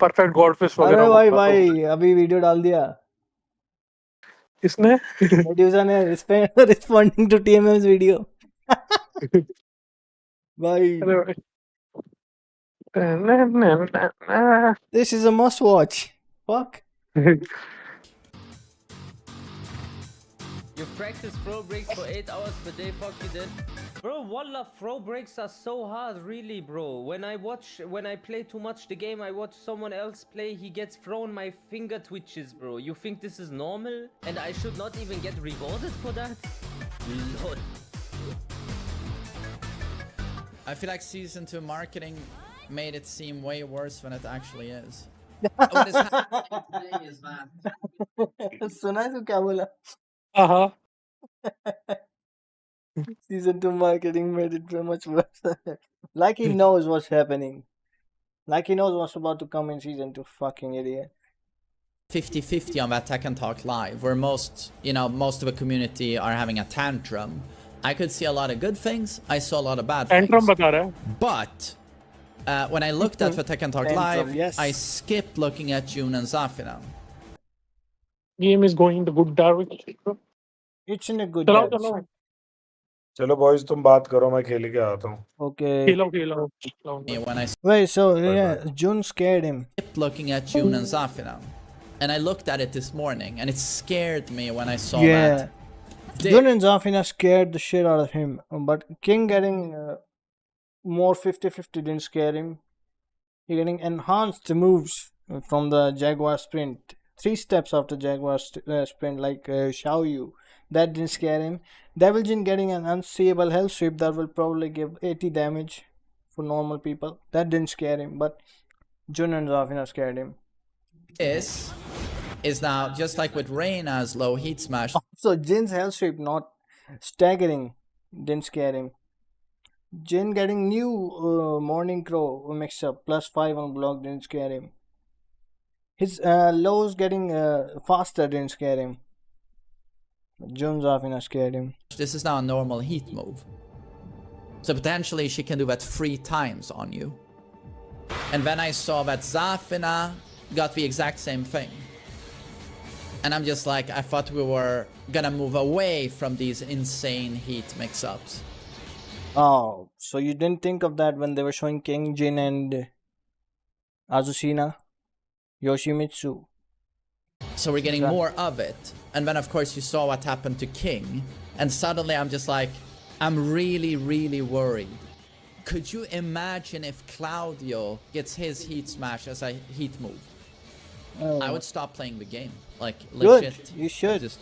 Perfect God fish अरे वगैरह भाई होता भाई अभी वीडियो डाल दिया तो इसने मेड्यूसा ने रिस्पॉन्डिंग टू टीएमएम's वीडियो भाई अरे भाई this is a must watch fuck You practice throw breaks for 8 hours per day, fuck you then. Bro, wallah, throw breaks are so hard, really, bro. When I play too much the game, I watch someone else play, he gets thrown, my finger twitches, bro. You think this is normal? And I should not even get rewarded for that? Lord. I feel like season 2 marketing made it seem way worse than it actually is. सुना है तू क्या बोला हाँ season 2 marketing made it very much worse like he knows what's happening like he knows what's about to come in season 2 fucking idiot 50-50 on that Tekken Talk Live, where most of the community are having a tantrum. I could see a lot of good things. I saw a lot of bad tantrum things. बता रहा है But when I looked at the Tekken Talk Tantrum, Live, yes. I skipped looking at June and Zafina. Game is going the good direction it's in a good चलो direction चलो चलो boys तुम बात करो मैं खेल के आता हूँ okay Khelo When I wait so yeah Jun scared him skipped looking at June and Zafina. And I looked at it this morning, and it scared me when I saw yeah that. Jun and Zafina scared the shit out of him but King getting more 50-50 didn't scare him he getting enhanced moves from the Jaguar sprint 3 steps after Jaguar sprint like Xiaoyu that didn't scare him Devil Jin getting an unseeable hell sweep that will probably give 80 damage for normal people that didn't scare him but Jun and Zafina scared him This is now just like with Reina's low heat smash. so Jin's hell sweep not staggering didn't scare him Jin getting new morning crow mix up +5 on block didn't scare him his lows getting faster didn't scare him Jun Zafina scared him This is now a normal heat move. So potentially she can do that 3 times on you. And then I saw that Zafina got the exact same thing. And I'm just like, I thought we were gonna move away from these insane heat mix-ups. oh so you didn't think of that when they were showing King Jin and Azucena Yoshimitsu So we're getting Exactly. more of it. And then of course you saw what happened to King. And suddenly I'm just like, I'm really, really worried. Could you imagine if Claudio gets his heat smash as a heat move? I would stop playing the game. Like, good legit. you should Just,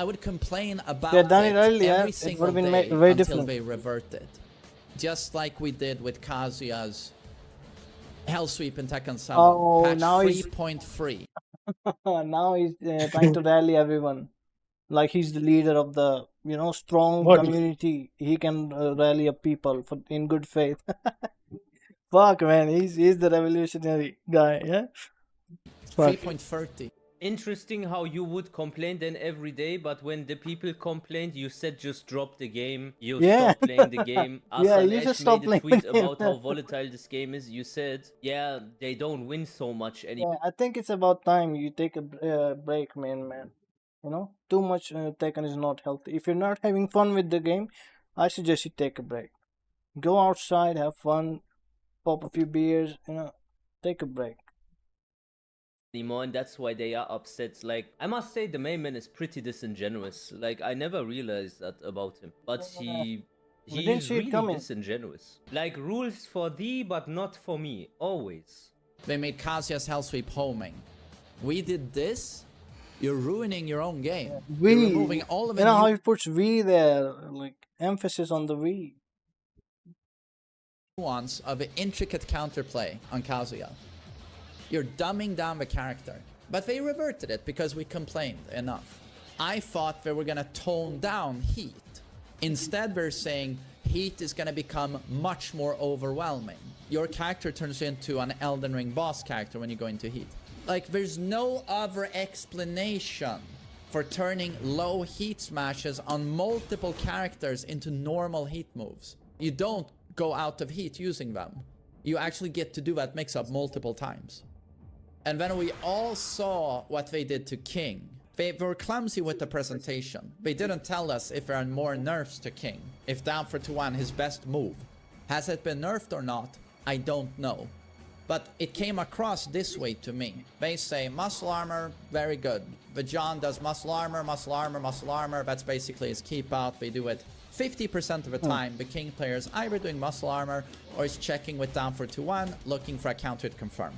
I would complain about They had done it earlier, every it single would've been day very until different. they reverted. Just like we did with Kazuya's Hell Sweep in Tekken 7. Oh, patch now he's- 3.3. now he's trying to rally everyone like he's the leader of the strong What? community he can rally up people in good faith fuck man he's the revolutionary guy yeah Fuck. 3.30. Interesting how you would complain then every day, but when the people complained, you said just drop the game. You Yeah. stop playing the game. Yeah, Asan you Ash just stop made a tweet playing the about game. how volatile this game is. You said, yeah, they don't win so much anymore. Yeah, I think it's about time you take a break man too much Tekken is not healthy if you're not having fun with the game I suggest you take a break go outside have fun pop a few beers take a break And that's why they are upset. Like, I must say the main man is pretty disingenuous. Like, I never realized that about him, but didn't he's see it really coming. disingenuous. Like, rules for thee but not for me, always. They made Kazuya's Hell Sweep homing. We did this? You're ruining your own game. We, You're removing all of you it. know how he puts V there, like emphasis on the V. Nuance of an intricate counterplay on Kazuya. You're dumbing down the character. But they reverted it because we complained enough. I thought they were gonna tone down heat. Instead, they're saying heat is gonna become much more overwhelming. Your character turns into an Elden Ring boss character when you go into heat. Like, there's no other explanation for turning low heat smashes on multiple characters into normal heat moves. You don't go out of heat using them. You actually get to do that mix-up multiple times. And when we all saw what they did to King, they were clumsy with the presentation. They didn't tell us if there are more nerfs to King. If down for 2-1, his best move. Has it been nerfed or not? I don't know. But it came across this way to me. They say muscle armor, very good. Vajan does muscle armor, muscle armor, muscle armor. That's basically his keep out. They do it 50% of the time. The King player is either doing muscle armor or is checking with down for 2-1, looking for a counter to confirm.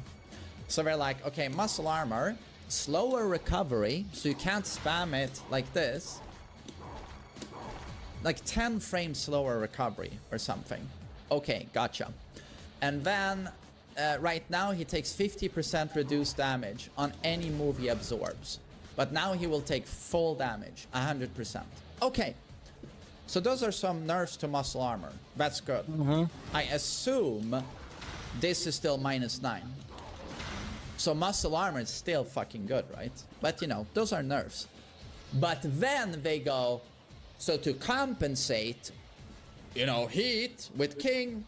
So they're like, okay, muscle armor, slower recovery, so you can't spam it like this. Like 10 frames slower recovery or something. Okay, gotcha. And then right now he takes 50% reduced damage on any move he absorbs. But now he will take full damage, 100%. Okay, so those are some nerfs to muscle armor. That's good. I assume this is still -9. So muscle armor is still fucking good, right? But you know, those are nerfs. But then they go, so to compensate, you know, heat with King.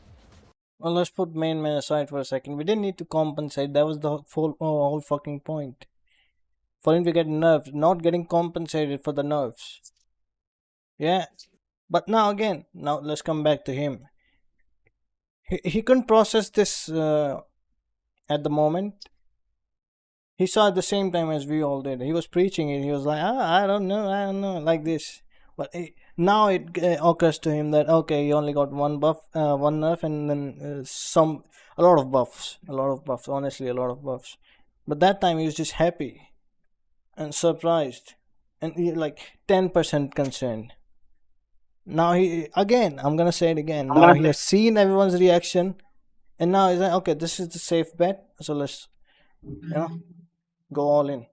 Well, let's put main man aside for a second. We didn't need to compensate. That was the whole fucking point. For him to get nerfed, not getting compensated for the nerfs. Yeah. But now again, now let's come back to him. He couldn't process this at the moment. He saw at the same time as we all did. He was preaching it. He was like, I don't know, like this. But now it occurs to him that, okay, he only got one buff, one nerf, and then a lot of buffs. Honestly, a lot of buffs. But that time he was just happy and surprised and like 10% concerned. Now I'm gonna say it again. Now he has seen everyone's reaction, and now he's like, okay, this is the safe bet. So let's, go all in.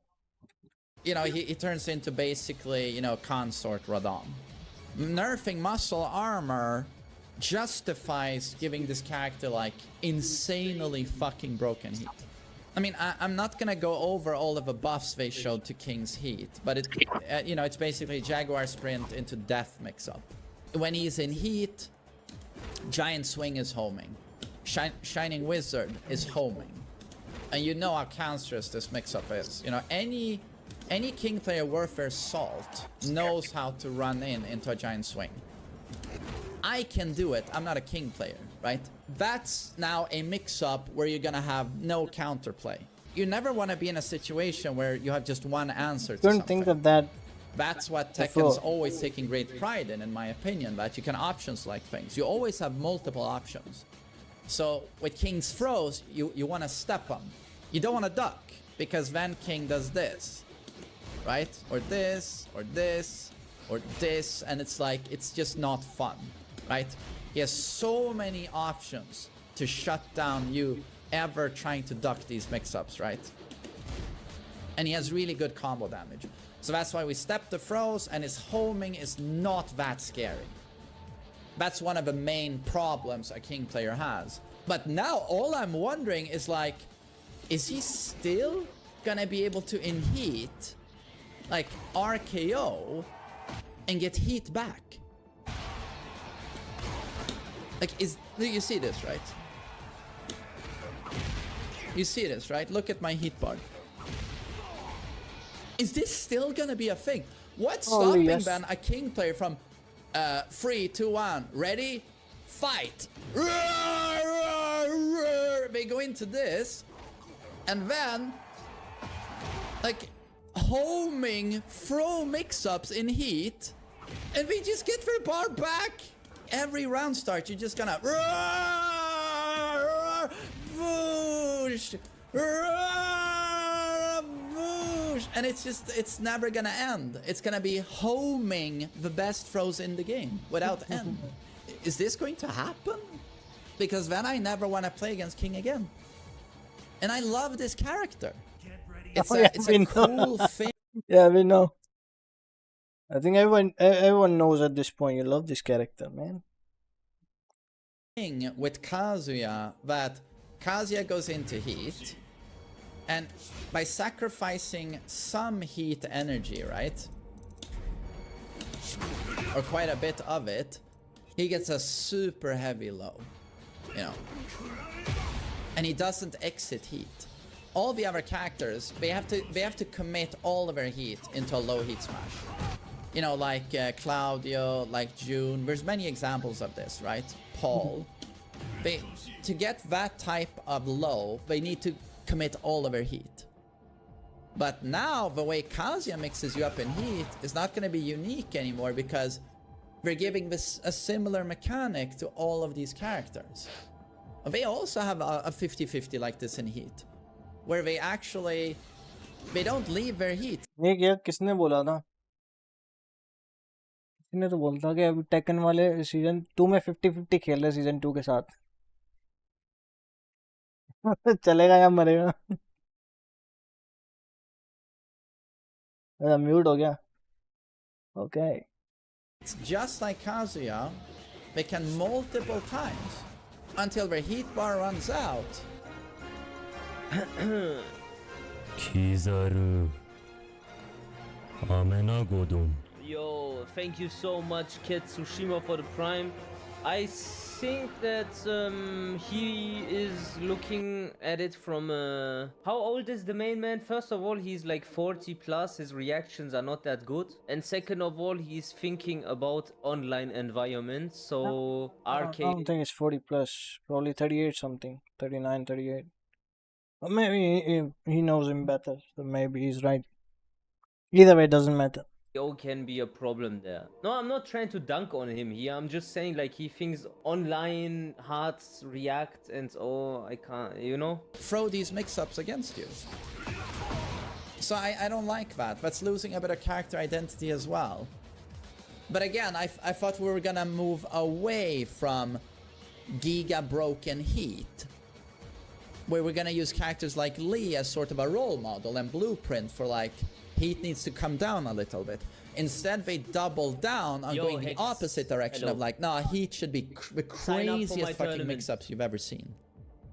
You know, he turns into basically, you know, consort Radon. Nerfing muscle armor justifies giving this character like insanely fucking broken heat. I mean, I'm not gonna go over all of the buffs they showed to King's heat, but it, you know, it's basically Jaguar sprint into death mix-up. When he's in heat, Giant Swing is homing. Shining Wizard is homing. And you know how cancerous this mix-up is. You know, any King player worth their salt knows how to run into a Giant Swing. I can do it. I'm not a King player, right? That's now a mix-up where you're gonna have no counterplay. You never want to be in a situation where you have just one answer to something. Think of that. That's what Tekken's always taking great pride in my opinion, that you can option select things. You always have multiple options. So with King's throws, you want to step them. You don't want to duck, because then King does this, right? Or this, or this, or this, and it's like, it's just not fun, right? He has so many options to shut down you ever trying to duck these mix-ups, right? And he has really good combo damage. So that's why we step the throws, and his homing is not that scary. That's one of the main problems a King player has. But now all I'm wondering is like, is he still gonna be able to in heat, like RKO, and get heat back? Like, you see this, right? You see this, right? Look at my heat bar. Is this still gonna be a thing? What's stopping then a King player from 3, 2, 1, ready, fight? They go into this, and then like homing throw mix-ups in heat, and we just get their bar back. Every round start, you're just gonna whoosh, whoosh, and it's never gonna end. It's gonna be homing the best throws in the game without end. Is this going to happen? Because then I never want to play against King again. And I love this character. It's a cool thing. Yeah, we know. I think everyone knows at this point you love this character, man. With Kazuya, that Kazuya goes into heat, and by sacrificing some heat energy, right? Or quite a bit of it, he gets a super heavy low, you know. And he doesn't exit heat. all the other characters, they have to commit all of their heat into a low heat smash. You know, like Claudio, like June. There's many examples of this, right? Paul. To get that type of low, they need to commit all of their heat. But now, the way Kazuya mixes you up in heat is not going to be unique anymore because we're giving this a similar mechanic to all of these characters. They also have a 50-50 like this in heat, where they don't leave their heat. ये क्या किसने बोला था? किसने तो बोलता कि अभी टेकन वाले सीजन 2 में 50-50 खेल रहे सीजन 2 के साथ. चलेगा या मरेगा? म्यूट हो गया. Okay. It's just like Kazuya, they can multiple times until their heat bar runs out. Kizaru Amena Godun. Yo, thank you so much, Kid Tsushima, for the prime. I think that he is looking at it from how old is the main man? First of all, he's like 40 plus, his reactions are not that good, and second of all, he's thinking about online environments, so I arcade. don't think it's 40 plus, probably 38 something, 39, 38. Or maybe he knows him better, so maybe he's right. Either way, it doesn't matter. Can be a problem there. No, I'm not trying to dunk on him here. I'm just saying like he thinks online hearts react and oh, I can't, you know? Throw these mix-ups against you. So I don't like that. That's losing a bit of character identity as well. But again, I thought we were gonna move away from Giga Broken Heat, where we're gonna use characters like Lee as sort of a role model and blueprint for like heat needs to come down a little bit. Instead, they double down on going the opposite direction of like, nah, heat should be the craziest fucking mix-ups you've ever seen.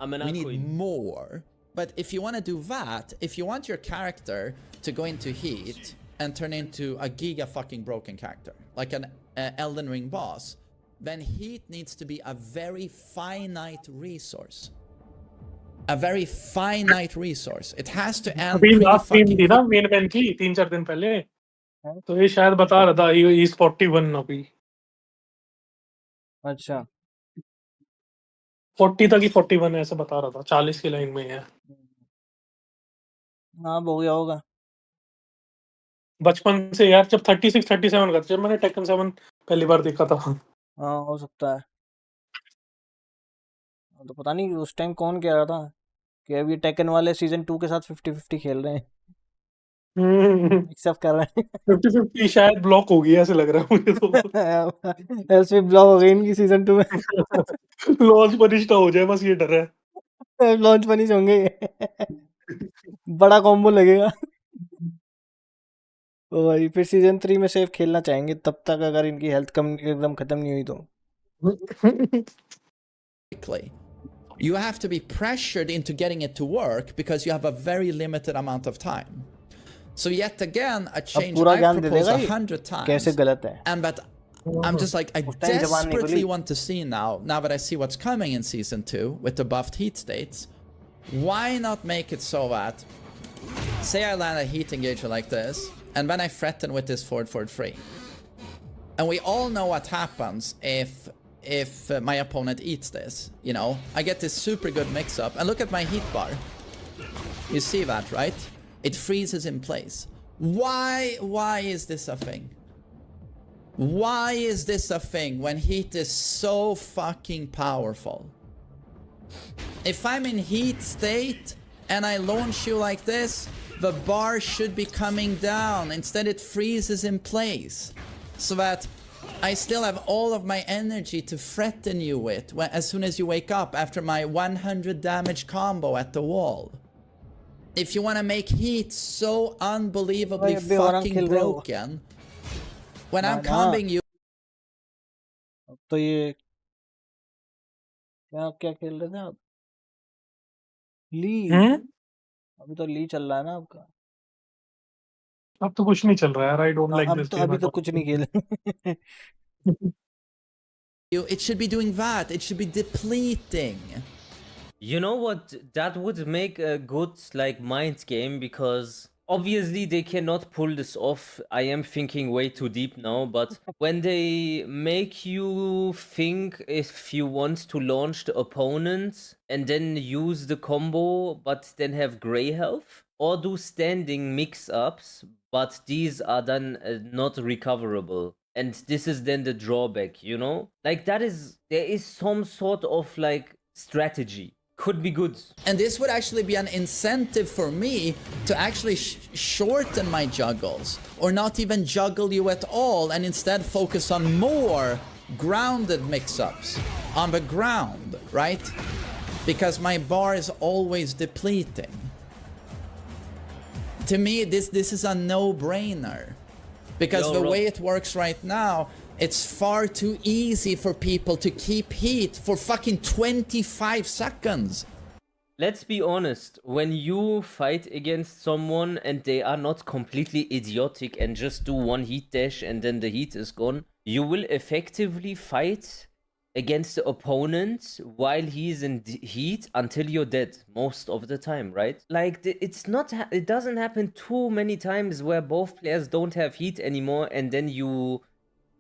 We need more. But if you want to do that, if you want your character to go into heat and turn into a giga fucking broken character, like an Elden Ring boss, then heat needs to be a very finite resource. A very finite resource. It has to end अभी pretty last team fucking थी ना main event की 3-4 दिन पहले, तो ये शायद बता रहा था ही इज 41 अभी. अच्छा. 40 तक ही 41 ऐसे बता रहा था, 40 की लाइन में है. हाँ, हो गया होगा. बचपन से यार जब 36 37 का था, जब मैंने टेकन 7 पहली बार देखा था. हाँ, हो सकता है. तो पता नहीं उस टाइम कौन कह रहा था कि अभी टेकन वाले सीजन 2 के साथ 50-50 खेल रहे हैं, मिक्सअप कर रहे हैं. 50-50 शायद ब्लॉक हो गई ऐसे लग रहा है मुझे तो. ऐसे ब्लॉक हो गई इनकी सीजन 2 में. लॉन्च पनिश हो जाए बस ये डर है. लॉन्च पनिश होंगे. बड़ा कॉम्बो लगेगा. तो भाई फिर सीजन 3 में सेफ खेलना चाहेंगे तब तक, अगर इनकी हेल्थ कम एकदम खत्म नहीं हुई तो. You have to be pressured into getting it to work because you have a very limited amount of time. So yet again, a change I've proposed 100 times. कैसे गलत है? And but I'm just like, I desperately want to see now that I see what's coming in season 2 with the buffed heat states. Why not make it so that, say I land a heat engager like this, and then I threaten with this forward free. And we all know what happens if my opponent eats this, you know? I get this super good mix-up, and look at my heat bar. You see that, right? It freezes in place. Why is this a thing? Why is this a thing when heat is so fucking powerful? If I'm in heat state and I launch you like this, the bar should be coming down. Instead it freezes in place so that I still have all of my energy to threaten you with as soon as you wake up after my 100 damage combo at the wall. If you want to make heat so unbelievably fucking broken, when I'm comboing you... तो ये क्या खेल रहे थे आप? ली? अभी तो ली चल रहा है ना आपका? अब तो कुछ नहीं चल रहा है यार. I don't like this game. अभी तो कुछ नहीं खेल. It should be doing that. It should be depleting. You know what? That would make a good like mind game, because obviously they cannot pull this off. I am thinking way too deep now, but when they make you think if you want to launch the opponent and then use the combo but then have gray health, or do standing mix-ups, but these are then not recoverable. And this is then the drawback, you know? Like there is some sort of like strategy. Could be good. And this would actually be an incentive for me to actually shorten my juggles, or not even juggle you at all, and instead focus on more grounded mix-ups on the ground, right? Because my bar is always depleting. To me, this is a no-brainer. Because the way it works right now, it's far too easy for people to keep heat for fucking 25 seconds. Let's be honest, when you fight against someone and they are not completely idiotic and just do one heat dash and then the heat is gone, you will effectively fight against the opponent while he's in heat until you're dead most of the time, right? Like it doesn't happen too many times where both players don't have heat anymore and then you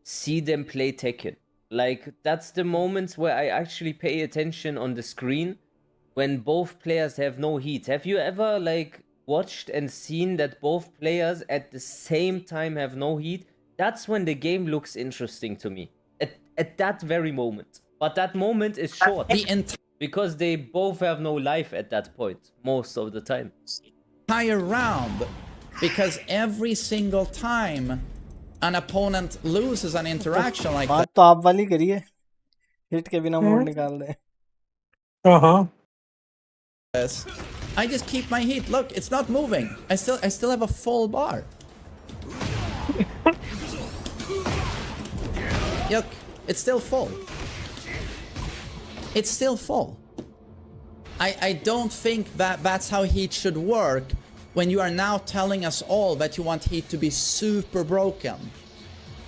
see them play Tekken. Like that's the moments where I actually pay attention on the screen, when both players have no heat. Have you ever like watched and seen that both players at the same time have no heat? That's when the game looks interesting to me. At that very moment. But that moment is short. Because they both have no life at that point, most of the time. Entire round. Because every single time an opponent loses an interaction like that, बात तो आप वाली करिए, hit के बिना mode निकाल दे. I just keep my heat. Look, it's not moving. I still have a full bar. Look, it's still full. It's still full. I don't think that that's how heat should work when you are now telling us all that you want heat to be super broken.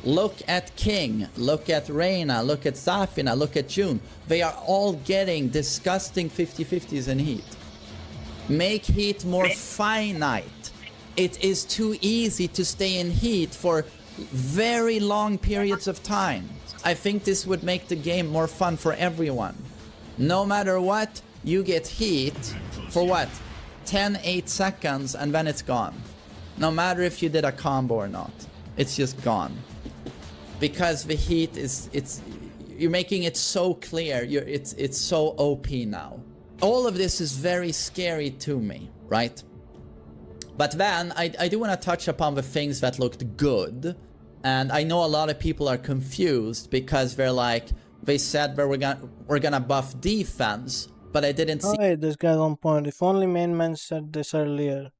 Look at King, look at Reina, look at Safina, look at June. They are all getting disgusting 50-50s in heat. Make heat more finite. It is too easy to stay in heat for very long periods of time. I think this would make the game more fun for everyone. No matter what, you get heat for what? 10-8 seconds and then it's gone. No matter if you did a combo or not. It's just gone. Because the heat you're making it so clear, it's so OP now. All of this is very scary to me, right? But then I do want to touch upon the things that looked good. And I know a lot of people are confused because they're like, they said that we're gonna buff defense, but I didn't see. Hey, this guy's on point. If only main man said this earlier.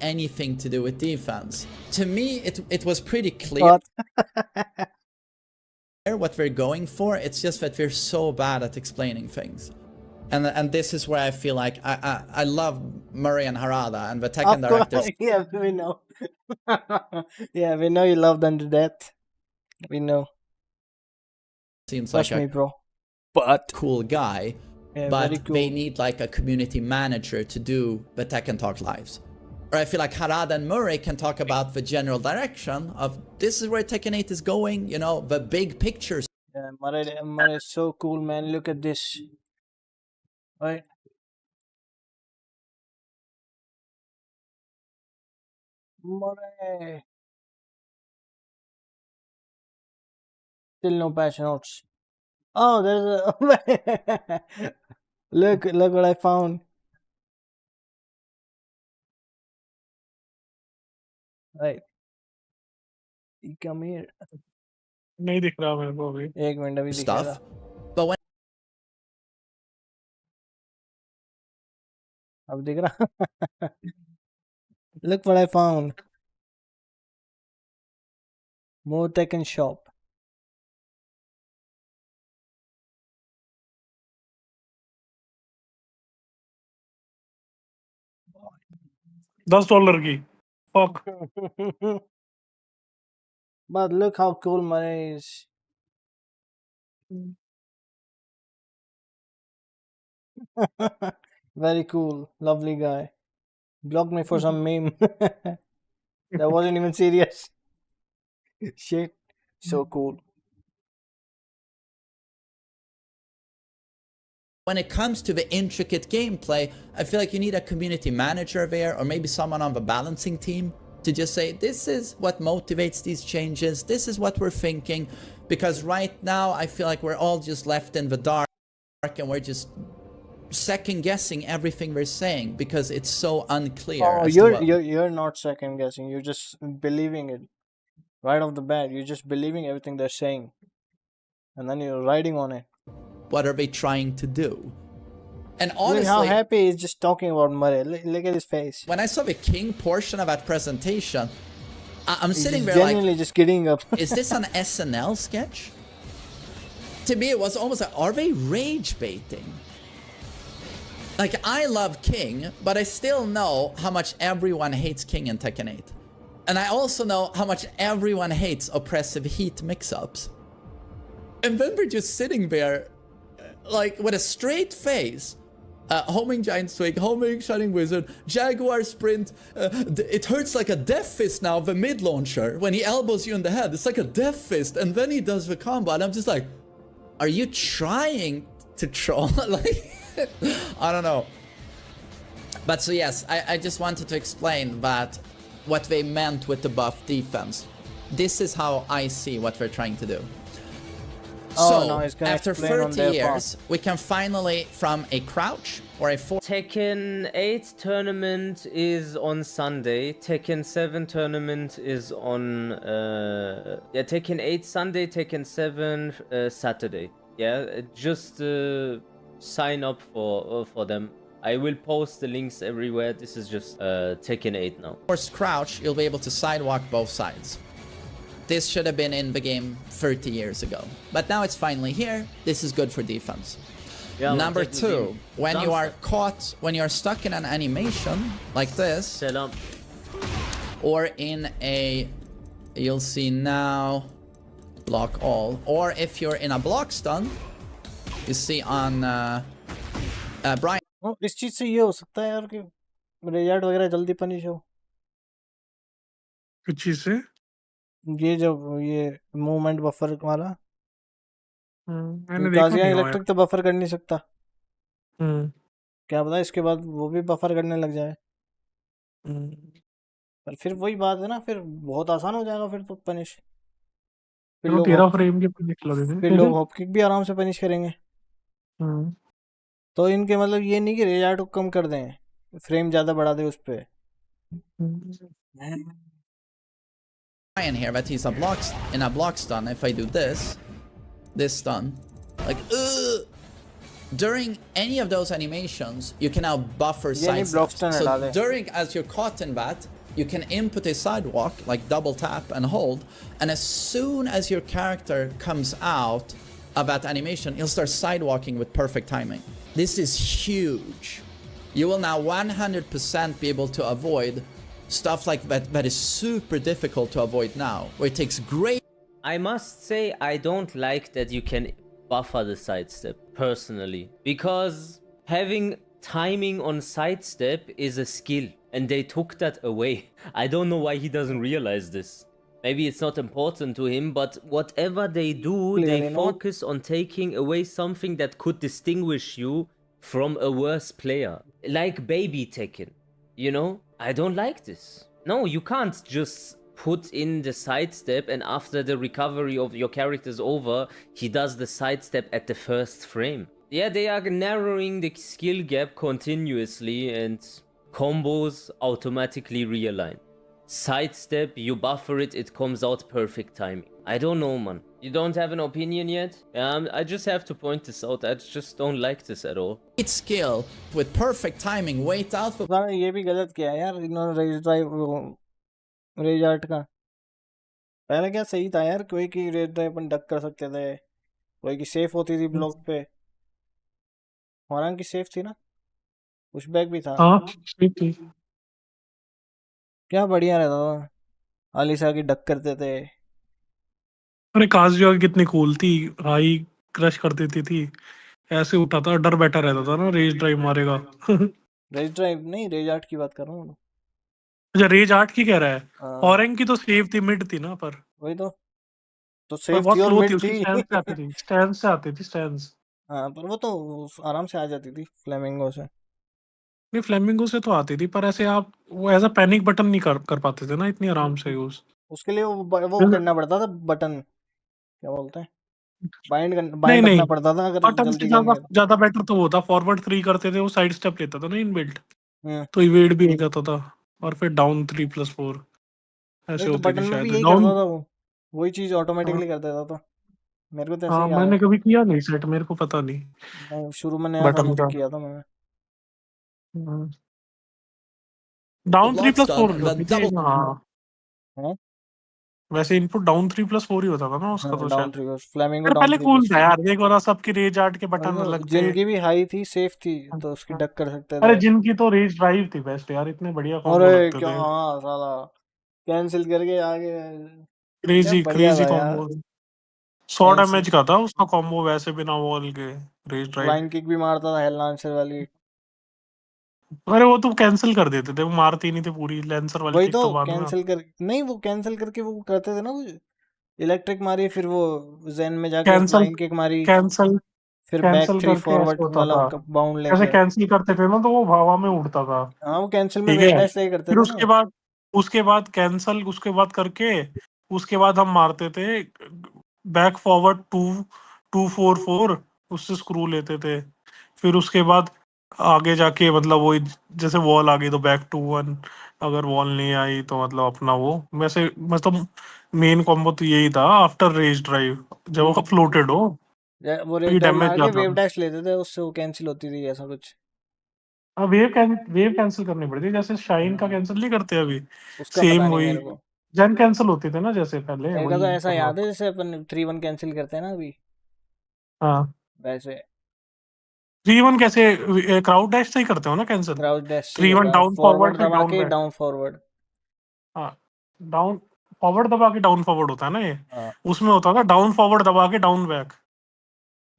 Anything to do with defense. To me, it was pretty clear what we're going for. It's just that we're so bad at explaining things. And this is where I feel like I love Murray and Harada and the Tekken directors. Yeah, we know. Yeah, we know you love them to death. We know. Seems Trust like me, a bro. But cool guy. yeah, very But cool. they need like a community manager to do the Tekken Talk lives. Or I feel like Harada and Murray can talk about the general direction of this is where Tekken 8 is going, you know, the big pictures. Yeah, Murray is so cool, man. Look at this. Right? Murray. Still no patch notes. Oh, there's a look what I found. Right. You come here. नहीं दिख रहा मेरे को अभी. एक minute अभी दिखेगा. Stuff. But when अब दिख रहा. Look what I found. More Tekken shop. $10 की. Fuck. But look how cool Murray is. Very cool, lovely guy. Blocked me for some meme. That wasn't even serious. Shit, so cool. When it comes to the intricate gameplay, I feel like you need a community manager there, or maybe someone on the balancing team to just say, this is what motivates these changes, this is what we're thinking, because right now I feel like we're all just left in the dark and we're just second guessing everything we're saying because it's so unclear. Oh, as to what- you're not second guessing. You're just believing it right off the bat. You're just believing everything they're saying, and then you're riding on it. What are they trying to do? And Look how honestly, happy he's just talking about Murray. Look at his face. when I saw the king portion of that presentation, I'm He's sitting just there like, genuinely just getting up. is this an SNL sketch? To me, it was almost like, are they rage baiting? Like, I love King, but I still know how much everyone hates King in Tekken 8. And I also know how much everyone hates oppressive heat mix-ups. And then we're just sitting there, like, with a straight face. Homing Giant Swing, homing Shining Wizard, Jaguar Sprint. It hurts like a death fist now, the mid-launcher. When he elbows you in the head, it's like a death fist. And then he does the combo, and I'm just like, are you trying to troll? Like, I don't know. But so yes, I just wanted to explain that what they meant with the buff defense. This is how I see what we're trying to do. Oh, So, no, he's gonna after explain on 30 their years, we can finally, from a crouch or a Tekken 8 tournament is on Sunday. Tekken 7 tournament is on Tekken 8 Sunday, Tekken 7 Saturday. Yeah, just sign up for them. I will post the links everywhere. This is just Tekken 8 now. forced crouch, you'll be able to sidewalk both sides. This should have been in the game 30 years ago. But now it's finally here. This is good for defense. Yeah, Number Tekken 2, team. when you are Dancer. caught, when you're stuck in an animation like this, Selam. or in a, you'll see now, block all, or if you're in a block stun, you see on Brian इस चीज से ये हो सकता है यार कि result वगैरह जल्दी पनिश हो. किस चीज से? ये जब ये मूवमेंट बफर वाला मैंने देखा काजिया नहीं हुआ इलेक्ट्रिक तो बफर कर नहीं सकता. है। क्या पता इसके बाद वो भी बफर करने लग जाए. पर फिर वही बात है ना, फिर बहुत आसान हो जाएगा फिर तो पनिश. फिर चलो लोग 13 फ्रेम के ऊपर निकल लगे फिर लोग हॉप किक भी आराम से पनिश करेंगे. तो इनके मतलब ये नहीं कि रेजार्ट को कम कर दें, फ्रेम ज्यादा बढ़ा दे उस पे. here, but he's in a block stun. If I do this stun, like, during any of those animations, you can now buffer Yeah, side block steps. stun So डाले. during, as you're caught in that, you can input a sidewalk, like double tap and hold, and as soon as your character comes out of that animation, you'll start sidewalking with perfect timing. This is huge. You will now 100% be able to avoid stuff like that is super difficult to avoid now, where it takes great I must say I don't like that you can buffer the sidestep personally, because having timing on sidestep is a skill and they took that away. I don't know why he doesn't realize this. Maybe it's not important to him, but whatever they do, Clearly they not. focus on taking away something that could distinguish you from a worse player. Like baby Tekken, you know? I don't like this. No, you can't just put in the sidestep and after the recovery of your character's over, he does the sidestep at the first frame. Yeah, they are narrowing the skill gap continuously and combos automatically realign. Sidestep, you buffer it, it comes out perfect timing. I don't know, man. You don't have an opinion yet? I just have to point this out. I just don't like this at all. skill with perfect timing. Wait out for पता नहीं ये भी गलत किया है यार इन्होंने raise art का. पहले क्या सही था यार, कोई की रेज ड्राइव अपन डक कर सकते थे, कोई की सेफ होती थी ब्लॉक पे. हॉरन की सेफ थी ना, पुश बैक भी था. हाँ ठीक थी। क्या बढ़िया रहता था. अलीसा की डक करते थे. अरे काजुआ कितनी कूल थी, हाई क्रश कर देती थी, ऐसे उठा था, डर बैठा रहता था ना रेज ड्राइव मारेगा। रेज ड्राइव नहीं, रेज 8 की बात कर रहा हूँ। अच्छा रेज 8 की कह रहा है। हाँ, ऑरेंज की तो सेफ थी, मिड थी ना, पर वही तो पर सेफ थी बहुत और स्लो थी, मिड उसकी थी। स्टैंड से आती थी, स्टैंड से आती थी, स्टैंड। हाँ, पर वो तो आराम से आ जाती थी फ्लेमिंगो से। नहीं फ्लेमिंगो से तो आती थी, पर ऐसे आप वो एज अ पैनिक बटन नहीं कर कर पाते थे ना इतनी आराम से यूज। उसके लिए वो करना पड़ता था बटन, क्या बोलते हैं, नहीं बाइंड नहीं, अपना पड़ता था अगर बटन से जल्दी ज्यादा करनी है तो। ज्यादा बेटर तो वो था, फॉरवर्ड 3 करते थे वो साइड स्टेप लेता था ना इन बिल्ट, हम्म, तो इवेड भी हो जाता था। और फिर डाउन 3+4 नहीं ऐसे तो होती थी बटन में भी शायद यही डाउन। करता था वो, वही चीज हाँ, ऑटोमेटिकली कर देता था। मेरे को तो ऐसे हाँ, ही आया। मैंने कभी किया नहीं सेट, मेरे को पता नहीं नहीं, शुरू में नया था बटन तो का। किया था मैंने। Down three Block's plus done, four and होती then थी double हाँ। हाँ, वैसे इनपुट डाउन 3+4 ही होता था ना उसका तो डाउन शायद। 3 फ्लेमिंगो यार डाउन पहले 3 कूल प्लस था 4। यार, देख और सबकी रेज 8 के वही बटन तो, अलग थे। जिनकी भी हाई थी सेफ थी तो उसकी डक कर सकते अरे थे। जिनकी तो रेज ड्राइव थी बेस्ट यार, इतने बढ़िया कॉम्बो अरे लगते क्या, थे। हाँ साला कैंसिल करके आगे, क्या क्रेजी बढ़िया क्रेजी था यार। कॉम्बो। 100 कैंसिल, डैमेज का था उसका कॉम्बो वैसे बिना वॉल के, रेज ड्राइव। फ्लाइंग किक भी मारता था, हेल लॉन्चर वाली। अरे वो तो कैंसिल कर देते थे, वो मारती नहीं थी पूरी, लेंसर वाली वही किक तो तो बाद में। कैंसिल कर, नहीं वो कैंसिल करके वो करते थे ना, वो इलेक्ट्रिक मारी, फिर वो जेन में जाके कैंसल फ्लाइंग किक मारी, कैंसल फिर बैक कैंसल 3 करके ऐसे फॉरवर्ड होता वाला था। बाउंड ऐसे लेके। कैंसिल करते थे ना तो वो हवा में उड़ता था। हाँ, वो कैंसिल में ठीक वेव है, डैश नहीं करते फिर थे ना। उसके बाद कैंसल, उसके बाद करके उसके बाद हम मारते थे बैक फॉरवर्ड 2 2 4 4, उससे स्क्रू लेते थे। फिर उसके बाद आगे जाके मतलब वो जैसे वॉल आ गई तो बैक 2 1, अगर वॉल नहीं आई तो मतलब अपना वो, वैसे मतलब मेन कॉम्बो तो यही था आफ्टर रेज ड्राइव, जब वो फ्लोटेड हो वो तो ये रेड ड्राइव डैमेज मार के जाता वेव था। डैश लेते थे, उससे वो कैंसिल होती थी ऐसा कुछ। अब वेव कैंसिल करनी पड़ती है, जैसे शाइन का हाँ, कैंसिल नहीं करते अभी, उसका पता सेम नहीं वही मेरे को। जन कैंसिल होते थे ना जैसे पहले मेरे का वही तो ऐसा याद मतलब। है जैसे अपन 3-1 कैंसिल करते हैं ना अभी, हाँ वैसे 3-1 कैसे, क्राउड डैश से ही करते हो ना कैंसिल। क्राउच डैश से ही 3-1 होता है, डाउन फॉरवर्ड फॉरवर्ड फिर दबा डाउन के बैक। Down forward. हाँ डाउन फॉरवर्ड दबा के डाउन फॉरवर्ड होता है ना ये, हाँ, उसमें होता था डाउन फॉरवर्ड दबा के डाउन बैक।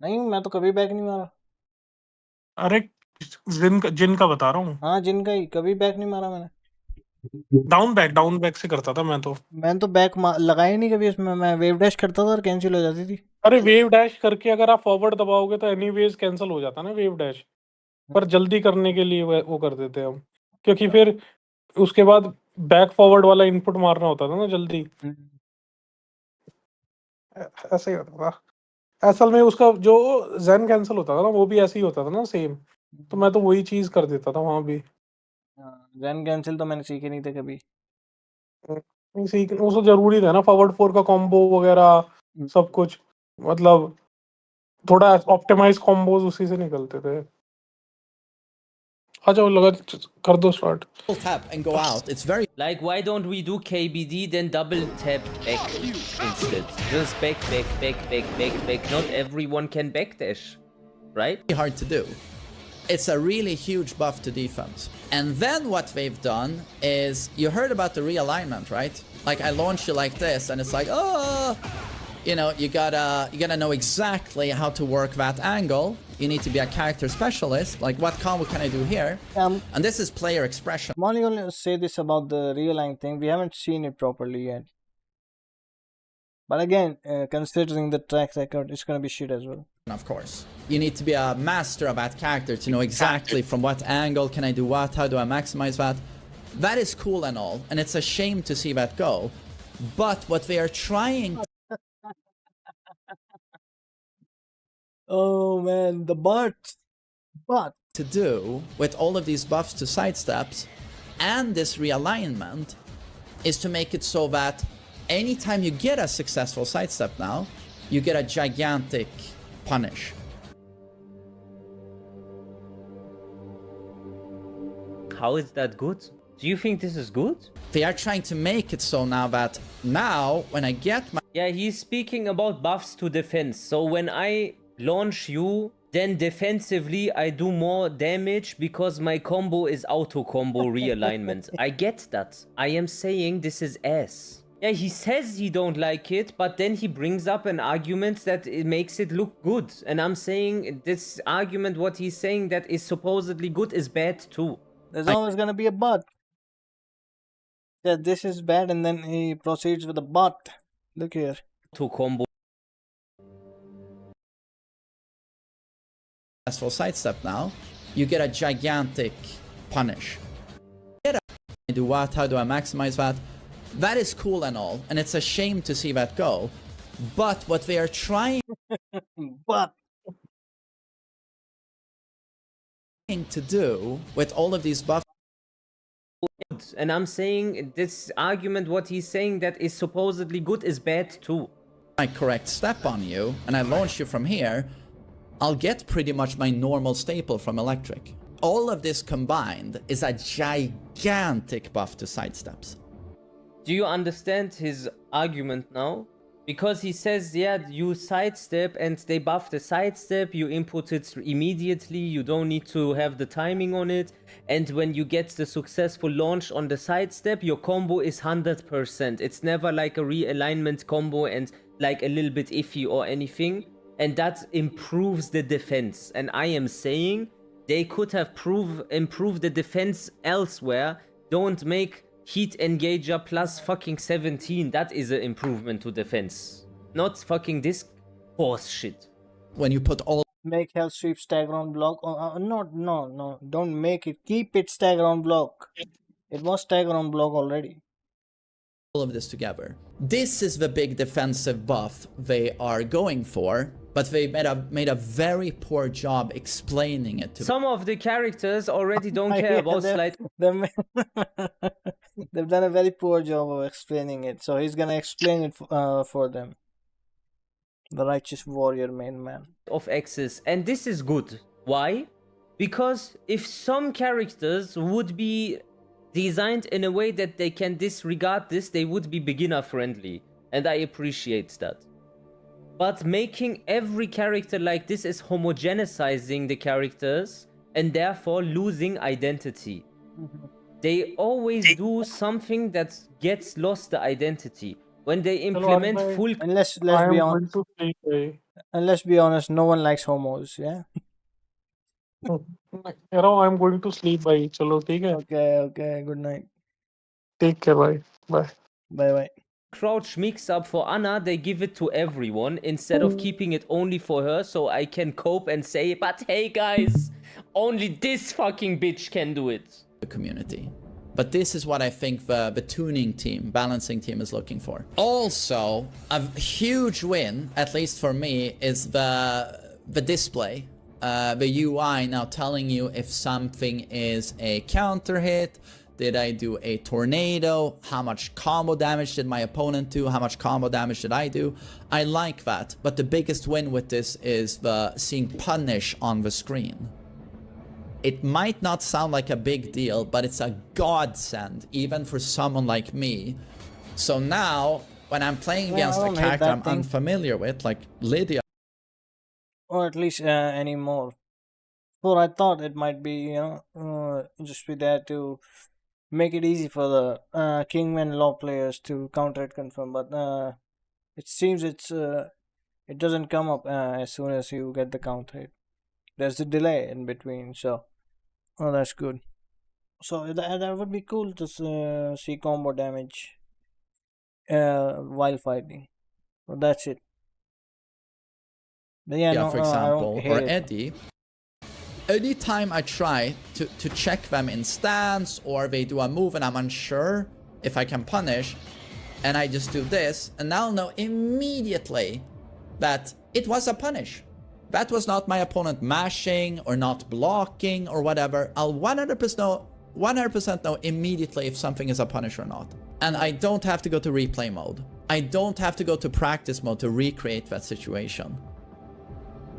नहीं मैं तो कभी बैक नहीं मारा। अरे जिन का बता रहा हूँ, हाँ, जिनका ही कभी बैक नहीं मारा मैंने। डाउन बैक से करता था मैं तो। मैंने तो बैक लगाया ही नहीं कभी उसमें, मैं वेव डैश करता था और कैंसिल हो जाती थी। अरे वेव डैश करके अगर आप फॉरवर्ड दबाओगे तो एनीवेज कैंसिल हो जाता ना वेव डैश, पर जल्दी करने के लिए वो कर देते हैं हम, क्योंकि फिर उसके बाद बैक फॉरवर्ड वाला इनपुट मारना होता था ना जल्दी। हम्म। ऐसे ही होता था असल में, उसका जो जेन कैंसिल होता था ना वो भी ऐसे ही होता था ना सेम, तो मैं तो वही चीज कर देता था वहां भी। हाँ, जैन कैंसिल तो मैंने सीखे नहीं थे कभी। वो तो जरूरी था ना, फॉरवर्ड 4 का कॉम्बो वगैरह सब कुछ, मतलब थोड़ा ऑप्टिमाइज कॉम्बोज उसी से निकलते थे। आ जाओ लगा, कर दो start. tap and go out. It's very Like, why don't we do KBD then double tap back instead? Just back, back, back, back, back, back. Not everyone can backdash, right? hard to do. It's a really huge buff to defense. And then what they've done is, you heard about the realignment, right? Like, I launch you like this, and it's like, oh, you know, you gotta know exactly how to work that angle. You need to be a character specialist. Like, what combo can I do here? And this is player expression. I'm only going to say this about the realign thing. We haven't seen it properly yet. But again, considering the track record, it's going to be shit as well. Of course, you need to be a master of that character to know exactly from what angle can I do what, how do I maximize that. That is cool and all, and it's a shame to see that go. But what they are trying Oh man, the but to do with all of these buffs to sidesteps and this realignment is to make it so that anytime you get a successful sidestep now, you get a gigantic punish. How is that good? Do you think this is good? They are trying to make it so now that when I get my Yeah, he's speaking about buffs to defense. So when I launch you, then defensively I do more damage because my combo is auto combo realignment. I get that. I am saying this is ass. Yeah, he says he don't like it, but then he brings up an argument that it makes it look good. And I'm saying this argument, what he's saying that is supposedly good is bad too. There's always gonna be a but. Yeah, this is bad, and then he proceeds with a but. Look here. To combo. Successful sidestep now, you get a gigantic punish. Do what? How do I maximize that? That is cool and all, and it's a shame to see that go. But what they are trying But to do with all of these buffs, And I'm saying this argument, what he's saying that is supposedly good is bad too. my correct step on you, and I launch you from here, I'll get pretty much my normal staple from electric. All of this combined is a gigantic buff to sidesteps. Do you understand his argument now? Because he says, yeah, you sidestep and they buff the sidestep, you input it immediately, you don't need to have the timing on it, and when you get the successful launch on the sidestep, your combo is 100%. It's never like a realignment combo and like a little bit iffy or anything, and that improves the defense. And I am saying they could have improved the defense elsewhere. Don't make Heat Engager plus fucking 17. That is an improvement to defense. Not fucking this horse shit. When you put all make health sweep stagger on block. No. Don't make it. Keep it stagger on block. It was stagger on block already. of this together, this is the big defensive buff they are going for, but they made a very poor job explaining it to Some of the characters already don't care about slide. They've done a very poor job of explaining it, so he's gonna explain it for them. The righteous warrior main man. Of X's, and this is good. Why? Because if some characters would be designed in a way that they can disregard this, they would be beginner friendly, and I appreciate that. But making every character like this is homogenizing the characters and therefore losing identity. They always do something that gets lost the identity. When they implement full... And let's be honest. And let's be honest, no one likes homos, yeah? I'm going to sleep, bhai. Chalo, theek hai? Okay, good night. Take care, bhai. Bye. Bye. Crouch mix up for Anna, they give it to everyone instead of keeping it only for her, so I can cope and say, but hey guys, only this fucking bitch can do it. the community. But this is what I think the tuning team, balancing team is looking for. Also, a huge win, at least for me, is the display. The UI now telling you if something is a counter hit. Did I do a tornado? How much combo damage did my opponent do? How much combo damage did I do? I like that, but the biggest win with this is the seeing punish on the screen. It might not sound like a big deal, but it's a godsend, even for someone like me. So now, when I'm playing against a character I'm unfamiliar with, like Lydia, or at least anymore. So I thought it might be, just be there to make it easy for the Kingman Law players to counter it confirm, but it seems it doesn't come up as soon as you get the counter hit. There's a delay in between, so that's good. So that would be cool to see combo damage while fighting. So that's it. But yeah, for example, or it. Eddie. Anytime I try to check them in stance, or they do a move and I'm unsure if I can punish, and I just do this, and I'll know immediately that it was a punish. That was not my opponent mashing or not blocking or whatever. I'll 100% know immediately if something is a punish or not. And I don't have to go to replay mode. I don't have to go to practice mode to recreate that situation.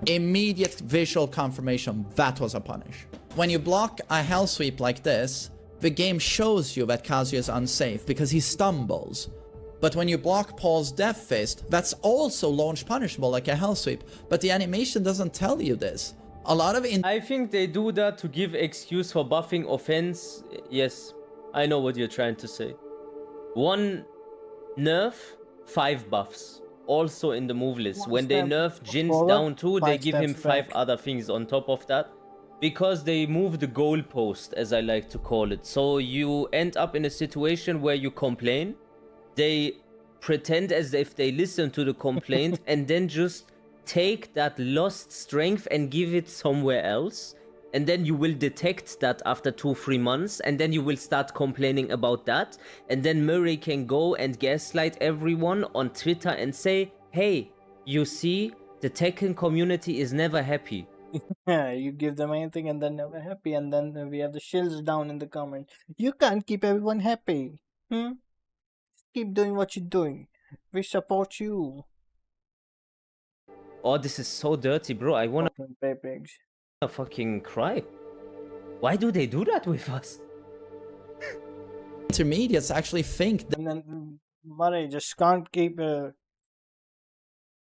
Immediate visual confirmation that was a punish. When you block a hell sweep like this, the game shows you that Kazuya is unsafe because he stumbles. But when you block Paul's Death Fist, that's also launch punishable like a hell sweep. But the animation doesn't tell you this. A lot of I think they do that to give excuse for buffing offense. Yes, I know what you're trying to say. One nerf 5 buffs. Also in the move list. One When they step nerf Jin's forward, down 2, they 5 give him steps 5 back. other things on top of that. Because they move the goalpost, as I like to call it. So you end up in a situation where you complain. They pretend as if they listen to the complaint and then just take that lost strength and give it somewhere else. And then you will detect that after 2-3 months, and then you will start complaining about that. And then Murray can go and gaslight everyone on Twitter and say, hey, you see, the Tekken community is never happy. Yeah, you give them anything and they're never happy, and then we have the shills down in the comment. You can't keep everyone happy. Keep doing what you're doing. We support you. Oh, this is so dirty, bro. I wanna Fucking pay pigs. fucking cry. Why do they do that with us? Intermediates actually think that And then Murray just can't keep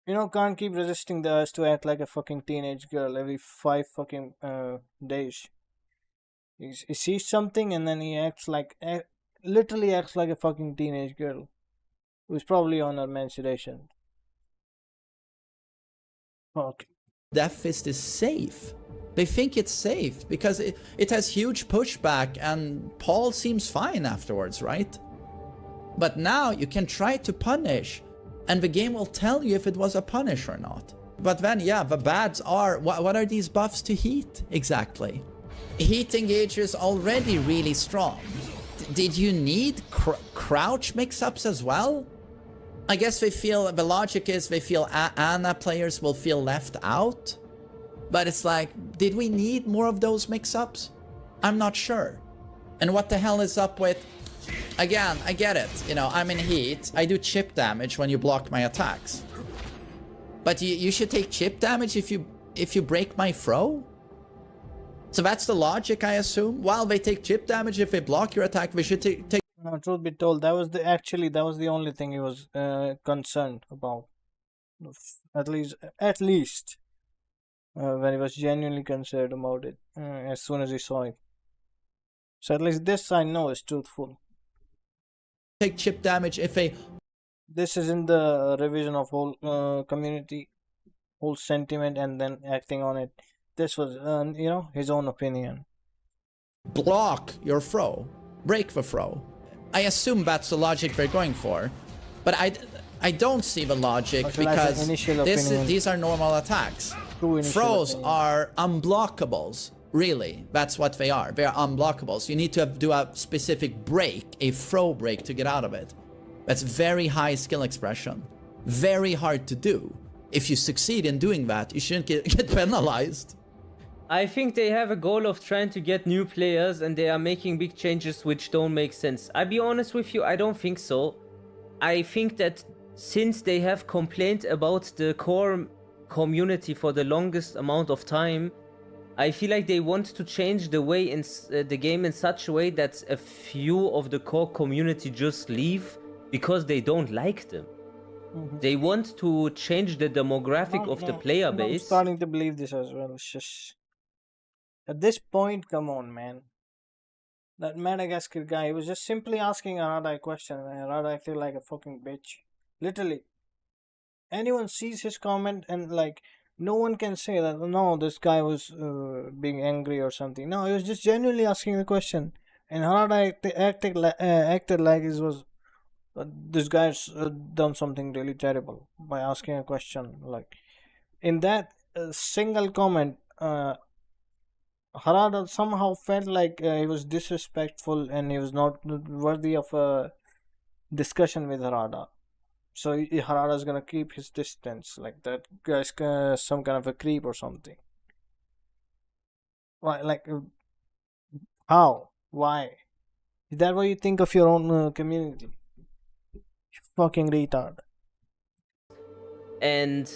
can't keep resisting the urge to act like a fucking teenage girl every 5 fucking days. He sees something and then he acts like literally acts like a fucking teenage girl who's probably on her menstruation. Fuck. Death Fist is safe. They think it's safe because it has huge pushback and Paul seems fine afterwards, right? But now you can try to punish and the game will tell you if it was a punish or not. But then, yeah, the bads are... What are these buffs to heat exactly? Heat engager is already really strong. Did you need crouch mix-ups as well? I guess they feel... The logic is they feel Ana players will feel left out. But it's like, did we need more of those mix-ups? I'm not sure. And what the hell is up with... Again, I get it. You know, I'm in heat. I do chip damage when you block my attacks. But you should take chip damage if you break my throw? So that's the logic, I assume? While they take chip damage if they block your attack, they should take... No, truth be told, that was the only thing he was concerned about. At least. When he was genuinely concerned about it, as soon as he saw it. So at least this I know is truthful. Take chip damage if they... This is in the revision of whole community, whole sentiment, and then acting on it. This was, his own opinion. Block your throw. Break the throw. I assume that's the logic they're going for. But I don't see the logic because these are normal attacks. Throws are unblockables. Really, that's what they are. They are unblockables. You need to do a specific break, a throw break to get out of it. That's very high skill expression. Very hard to do. If you succeed in doing that, you shouldn't get penalized. I think they have a goal of trying to get new players and they are making big changes which don't make sense. I'll be honest with you, I don't think so. I think that since they have complained about the core community for the longest amount of time, I feel like they want to change the way in the game in such a way that a few of the core community just leave because they don't like them. They want to change the demographic of the player base. I'm starting to believe this as well. It's just... At this point, come on, man. That Madagascar guy, he was just simply asking Arada a question, and Arada acted like a fucking bitch. Literally. Anyone sees his comment and like, no one can say that, no, this guy was being angry or something. No, he was just genuinely asking the question. And Harada acted like it was, this guy's done something really terrible by asking a question. Like, in that single comment, Harada somehow felt like he was disrespectful and he was not worthy of a discussion with Harada. So Harada's gonna keep his distance, like that guy's some kind of a creep or something. Why? Like, how? Why? Is that what you think of your own community? You fucking retard. And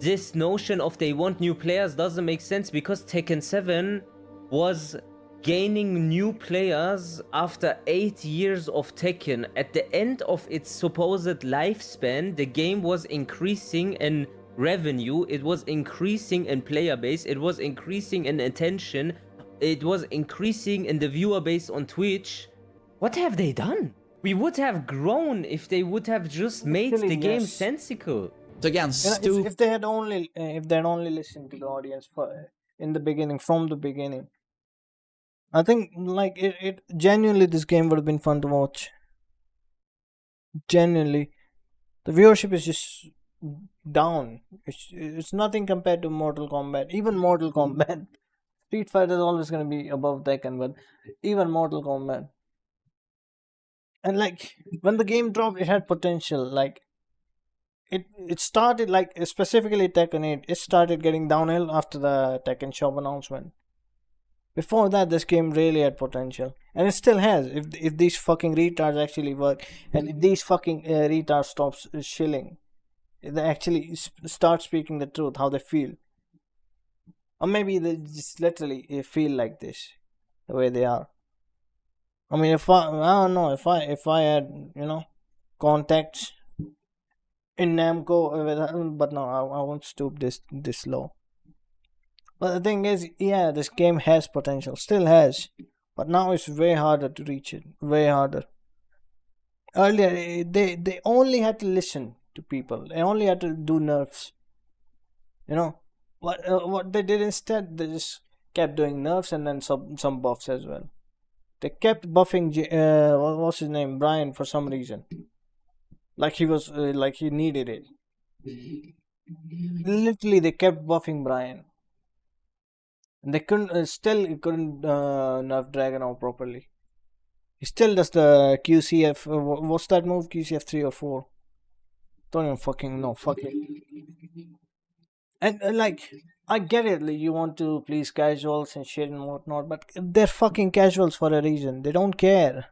this notion of they want new players doesn't make sense because Tekken 7 was gaining new players after 8 years of Tekken. At the end of its supposed lifespan, the game was increasing in revenue, it was increasing in player base, it was increasing in attention, it was increasing in the viewer base on Twitch. What have they done? We would have grown if they would have just made Actually, the game yes. sensical. So again, You know, if they had only listened to the audience in the beginning, from the beginning, I think like it genuinely this game would have been fun to watch. Genuinely, the viewership is just down. It's nothing compared to Mortal Kombat. Even Mortal Kombat, Street Fighter is always gonna be above Tekken, but even Mortal Kombat. And like when the game dropped, it had potential. Like it started like specifically Tekken 8. It started getting downhill after the Tekken Shop announcement. Before that, this game really had potential, and it still has. If these fucking retards actually work, and if these fucking retards stops shilling, if they actually start speaking the truth, how they feel, or maybe they just literally feel like this, the way they are. I mean, I don't know, if I had contacts in Namco, but no, I won't stoop this low. But the thing is, yeah, this game has potential, still has, but now it's way harder to reach it, way harder. Earlier, they only had to listen to people, they only had to do nerfs. You know what they did instead? They just kept doing nerfs and then some buffs as well. They kept buffing what was his name, Brian, for some reason, like he was like he needed it. Literally, they kept buffing Brian. And they couldn't nerf Dragunov properly. He still does the QCF. What's that move? QCF 3 or 4? Don't even fucking know. Fuck it. And like, I get it. Like, you want to please casuals and shit and whatnot, but they're fucking casuals for a reason. They don't care.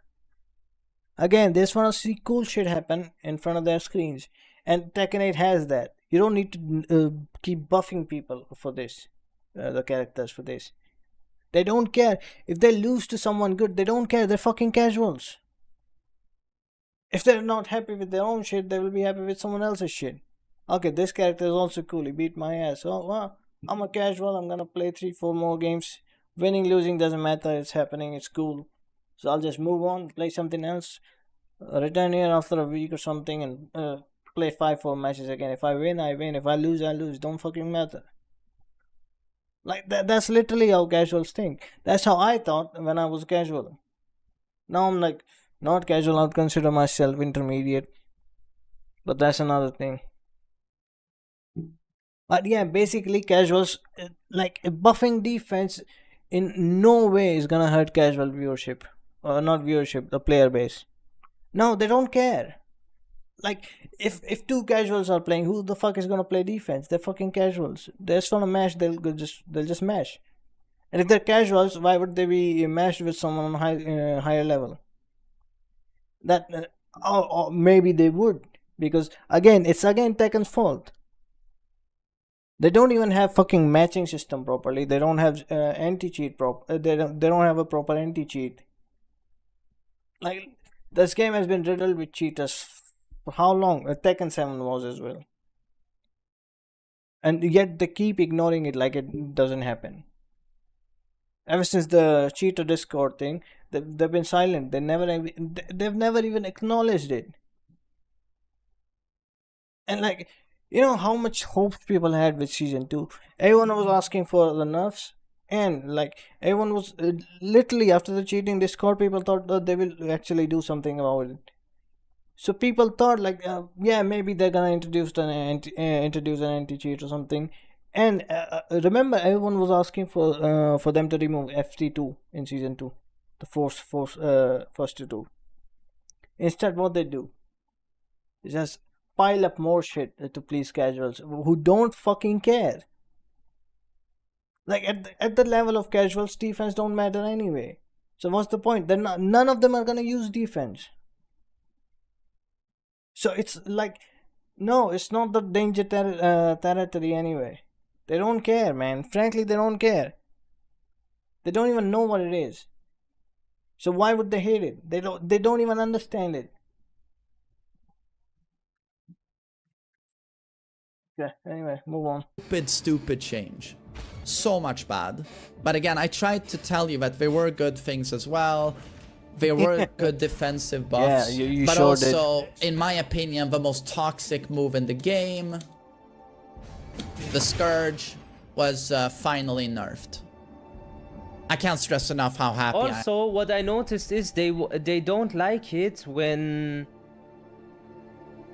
Again, they just want to see cool shit happen in front of their screens. And Tekken 8 has that. You don't need to keep buffing people for this. The characters for this. They don't care. If they lose to someone good, they don't care. They're fucking casuals. If they're not happy with their own shit, they will be happy with someone else's shit. Okay, this character is also cool. He beat my ass. Oh, well, I'm a casual. I'm gonna play 3-4 more games. Winning, losing doesn't matter. It's happening. It's cool. So I'll just move on, play something else, return here after a week or something, and play 5-4 matches again. If I win, I win. If I lose, I lose. Don't fucking matter. Like that's literally how casuals think. That's how I thought when I was casual. Now I'm like not casual. I'd consider myself intermediate, but that's another thing. But yeah, basically casuals like buffing defense in no way is gonna hurt casual viewership, or not viewership, the player base. No, they don't care. Like if two casuals are playing, who the fuck is gonna play defense? They're fucking casuals. They just wanna mash. They'll just mash. And if they're casuals, why would they be mashed with someone on higher level? That or maybe they would, because it's again Tekken's fault. They don't even have fucking matching system properly. They don't have anti-cheat they don't have a proper anti-cheat. Like this game has been riddled with cheaters. For how long? Tekken 7 was as well. And yet they keep ignoring it like it doesn't happen. Ever since the cheater Discord thing, they've been silent. They've never even acknowledged it. And like, you know how much hope people had with season 2. Everyone was asking for the nerfs, and like everyone was literally after the cheating Discord, people thought that they will actually do something about it. So people thought like, yeah, maybe they're gonna introduce an anti-cheat or something. And remember, everyone was asking for them to remove FT2 in season 2, the first two. Instead, what they do is just pile up more shit to please casuals who don't fucking care. Like at the level of casuals, defense don't matter anyway. So what's the point? Then none of them are gonna use defense. So it's like, no, it's not the danger territory anyway. They don't care, man. Frankly, they don't care. They don't even know what it is. So why would they hate it? They don't even understand it. Yeah, anyway, move on. Stupid change. So much bad. But again, I tried to tell you that there were good things as well. There were good defensive buffs. Yeah, you but sure also, in my opinion, the most toxic move in the game, the Scourge, was finally nerfed. I can't stress enough how happy I am. Also, what I noticed is they don't like it when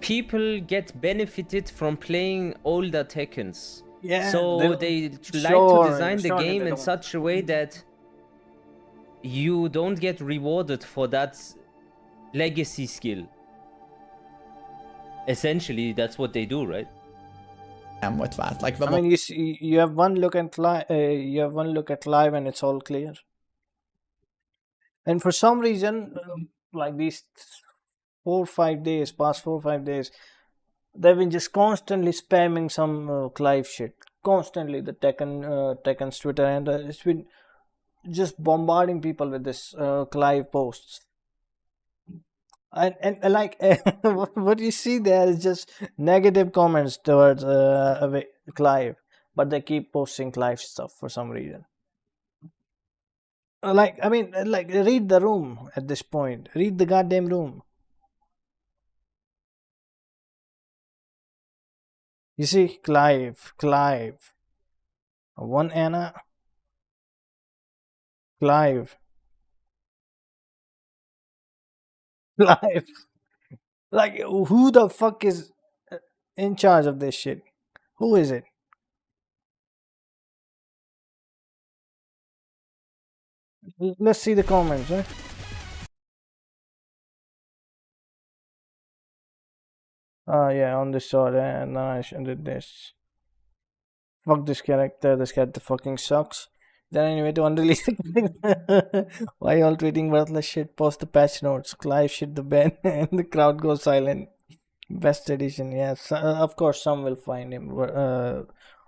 people get benefited from playing older Tekkens. Yeah, So they like sure, to design the surely game they in don't. such a way that you don't get rewarded for that legacy skill. Essentially, that's what they do, right? am with that. Like the I mean, you see, you have one look at live, and it's all clear. And for some reason, like these 4 or 5 days, past 4 or 5 days, they've been just constantly spamming some Clive shit. Constantly, the Tekken's Twitter, and it's been just bombarding people with this Clive posts. And like what you see there is just negative comments towards Clive, but they keep posting Clive stuff for some reason. Like, I mean, like, read the room at this point. Read the goddamn room. You see, Clive, one Anna, Clive. Like, who the fuck is in charge of this shit? Who is it? Let's see the comments, right? Yeah, on this sword, and then I did this. Fuck this character fucking sucks. Then anyway, to unrelease the why all tweeting worthless shit, post the patch notes, Clive shit the bed, and the crowd goes silent. Best edition, yes. Of course, some will find him.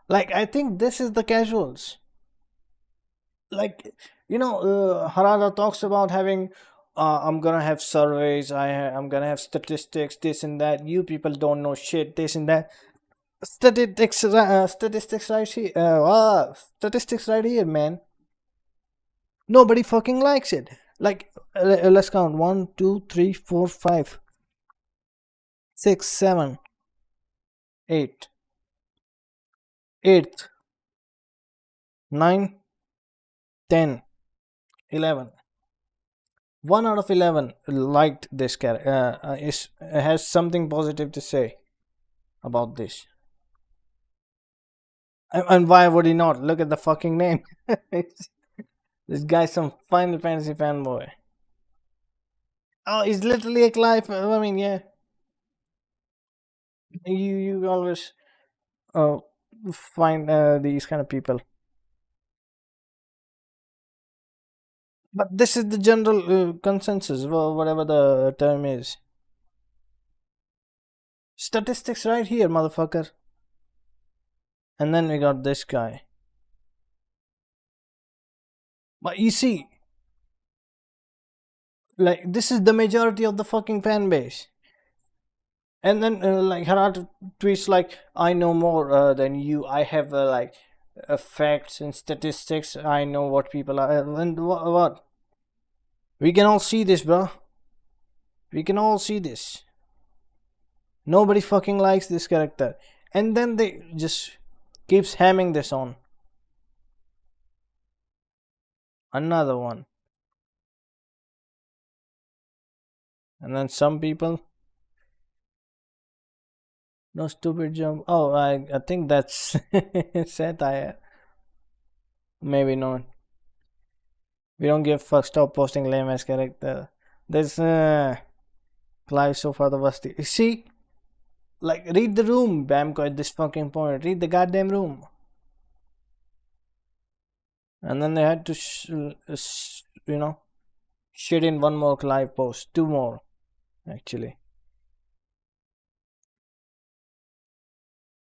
Like, I think this is the casuals. Like, Harada talks about having, I'm gonna have surveys, I'm gonna have statistics, this and that. You people don't know shit, this and that. Statistics right here. Statistics right here, man. Nobody fucking likes it. Like, let's count 1, 2, 3, 4, 5, 6, 7, 8, 8, 9, 10, 11. 1 out of 11 liked this character. Has something positive to say about this. And why would he not? Look at the fucking name. This guy's some Final Fantasy fanboy. Oh, he's literally a Clive. I mean, yeah. You always find these kind of people. But this is the general consensus, whatever the term is. Statistics right here, motherfucker. And then we got this guy. But you see, like, this is the majority of the fucking fan base. And then, like, Harada tweets like, I know more than you. I have, facts and statistics. I know what people are. And what? We can all see this, bro. We can all see this. Nobody fucking likes this character. And then they just keeps hamming this on. Another one. And then some people. No stupid jump. Oh, I think that's satire. Maybe not. We don't give fuck. Stop posting lame ass character. There's Clive so far the worst. You see? Like, read the room, Bamco, at this fucking point. Read the goddamn room. And then they had to, shit in one more Clive post. 2 more, actually.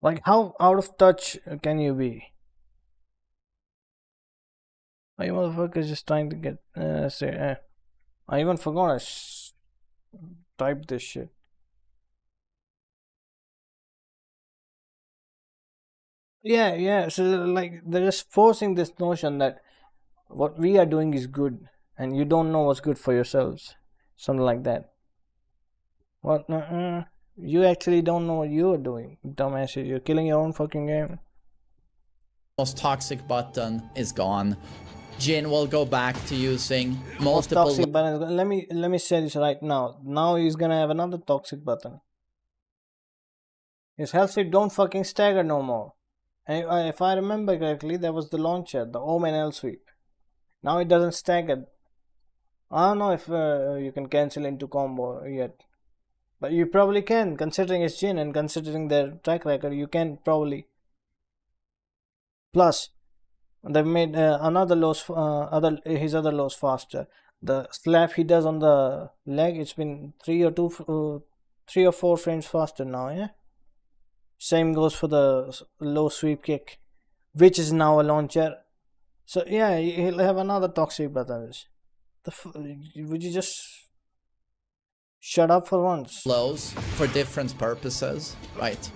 Like, how out of touch can you be? Are you motherfuckers just trying to get, I even forgot I typed this shit. Yeah. So, like, they're just forcing this notion that what we are doing is good, and you don't know what's good for yourselves, something like that. What? You actually don't know what you're doing, dumbasses. You're killing your own fucking game. Most toxic button is gone. Jin will go back to using Most multiple toxic button. Let me say this right now. Now he's gonna have another toxic button. His health sweep don't fucking stagger no more. And if I remember correctly, that was the launcher, the Omen L sweep. Now it doesn't stagger. I don't know if you can cancel into combo yet, but you probably can, considering it's Jin and considering their track record. You can probably. Plus, they've made another lows, his other lows faster. The slap he does on the leg, it's been 3 or 4 frames faster now. Yeah. Same goes for the low sweep kick, which is now a launcher. So yeah, he'll have another toxic button. Would you just shut up for once? lows for different purposes, right?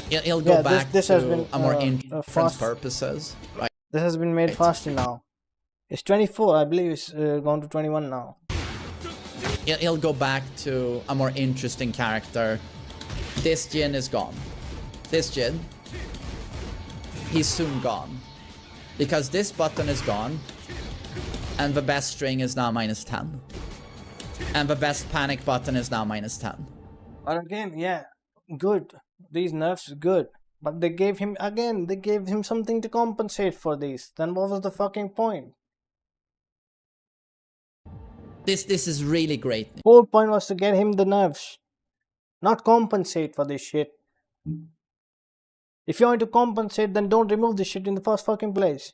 He'll go Yeah, back this to has been a more fast. different purposes, right? This has been made Right. faster now. It's 24, I believe it's gone to 21 now. He'll go back to a more interesting character. This Jin is gone. This Jin, he's soon gone. Because this button is gone, and the best string is now -10. And the best panic button is now -10. But again, yeah, good. These nerfs good. But they gave him something to compensate for these. Then what was the fucking point? This is really great news. Whole point was to get him the nerfs, not compensate for this shit. If you want to compensate, then don't remove this shit in the first fucking place.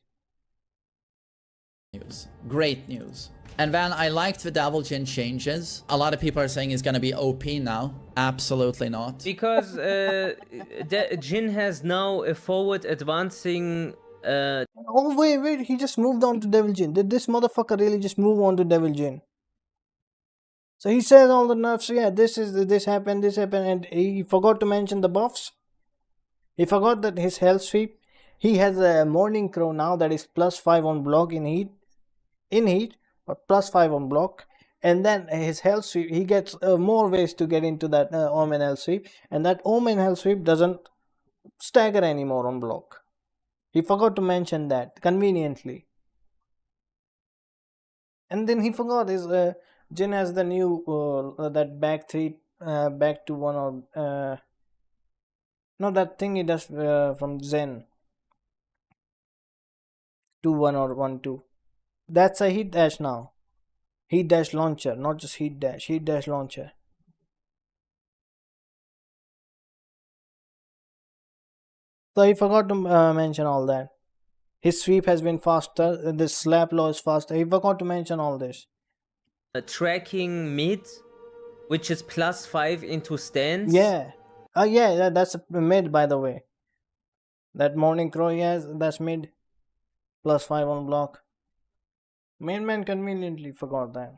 Great news. And then I liked the Devil Jin changes. A lot of people are saying he's gonna be OP now. Absolutely not. Because Jin has now a forward advancing. Oh wait, he just moved on to Devil Jin. Did this motherfucker really just move on to Devil Jin? So he says all the nerfs, yeah, this happened, and he forgot to mention the buffs. He forgot that his health sweep, he has a Morning Crow now that is +5 on block in heat, but +5 on block. And then his health sweep, he gets more ways to get into that Omen health sweep, and that Omen health sweep doesn't stagger anymore on block. He forgot to mention that conveniently. And then he forgot his Jin has the new that back 3 back to 1 or no, that thing he does from Zen 2-1 or 1-2. That's a heat dash now. Heat dash launcher, not just heat dash launcher. So he forgot to mention all that. His sweep has been faster, the slap low is faster. He forgot to mention all this. Tracking mid, which is +5 into stance. Yeah. Yeah, that's a mid, by the way. That Morning Crow, yes, that's mid. +5 on block. Main man conveniently forgot that.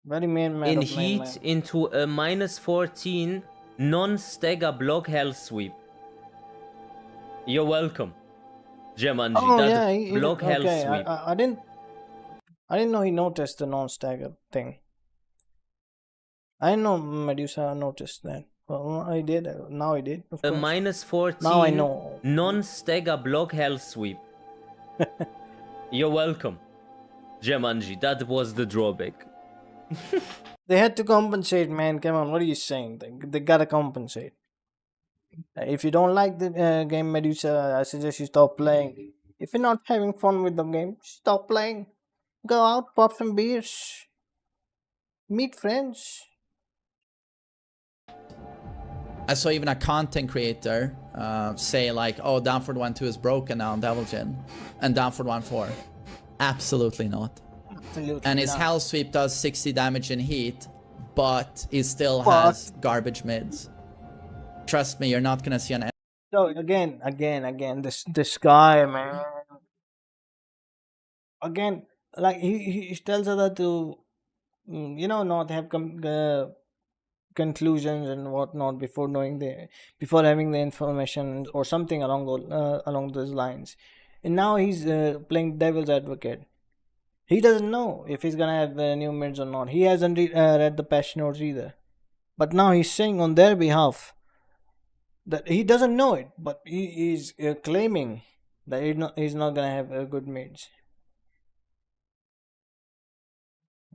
Very main man In of main heat man. into a -14 non-stagger block health sweep. You're welcome, Jemanji. Oh that yeah, he, block health okay. sweep. I didn't know he noticed the non-stagger thing. I didn't know Medusa noticed that. Well, I did. Now I did. Of A course. -14 Now I know. non-stagger block health sweep. You're welcome, Jemanji. That was the drawback. They had to compensate, man. Come on, what are you saying? They gotta compensate. If you don't like the game Medusa, I suggest you stop playing. If you're not having fun with the game, stop playing. Go out, pop some beers, meet friends. I saw even a content creator say like, oh, Downford 1.2 is broken now on Devil Jin. And Downford 1.4. Absolutely not. Absolutely. And his not. Hell Sweep does 60 damage in heat, but he still has garbage mids. Trust me, you're not gonna see an So again, this guy, man. Again, like he tells her to, not have conclusions and whatnot before having the information or something along those lines. And now he's playing devil's advocate. He doesn't know if he's gonna have new mids or not. He hasn't read the patch notes either. But now he's saying on their behalf that he doesn't know it, but he is claiming that he's not gonna have good mids.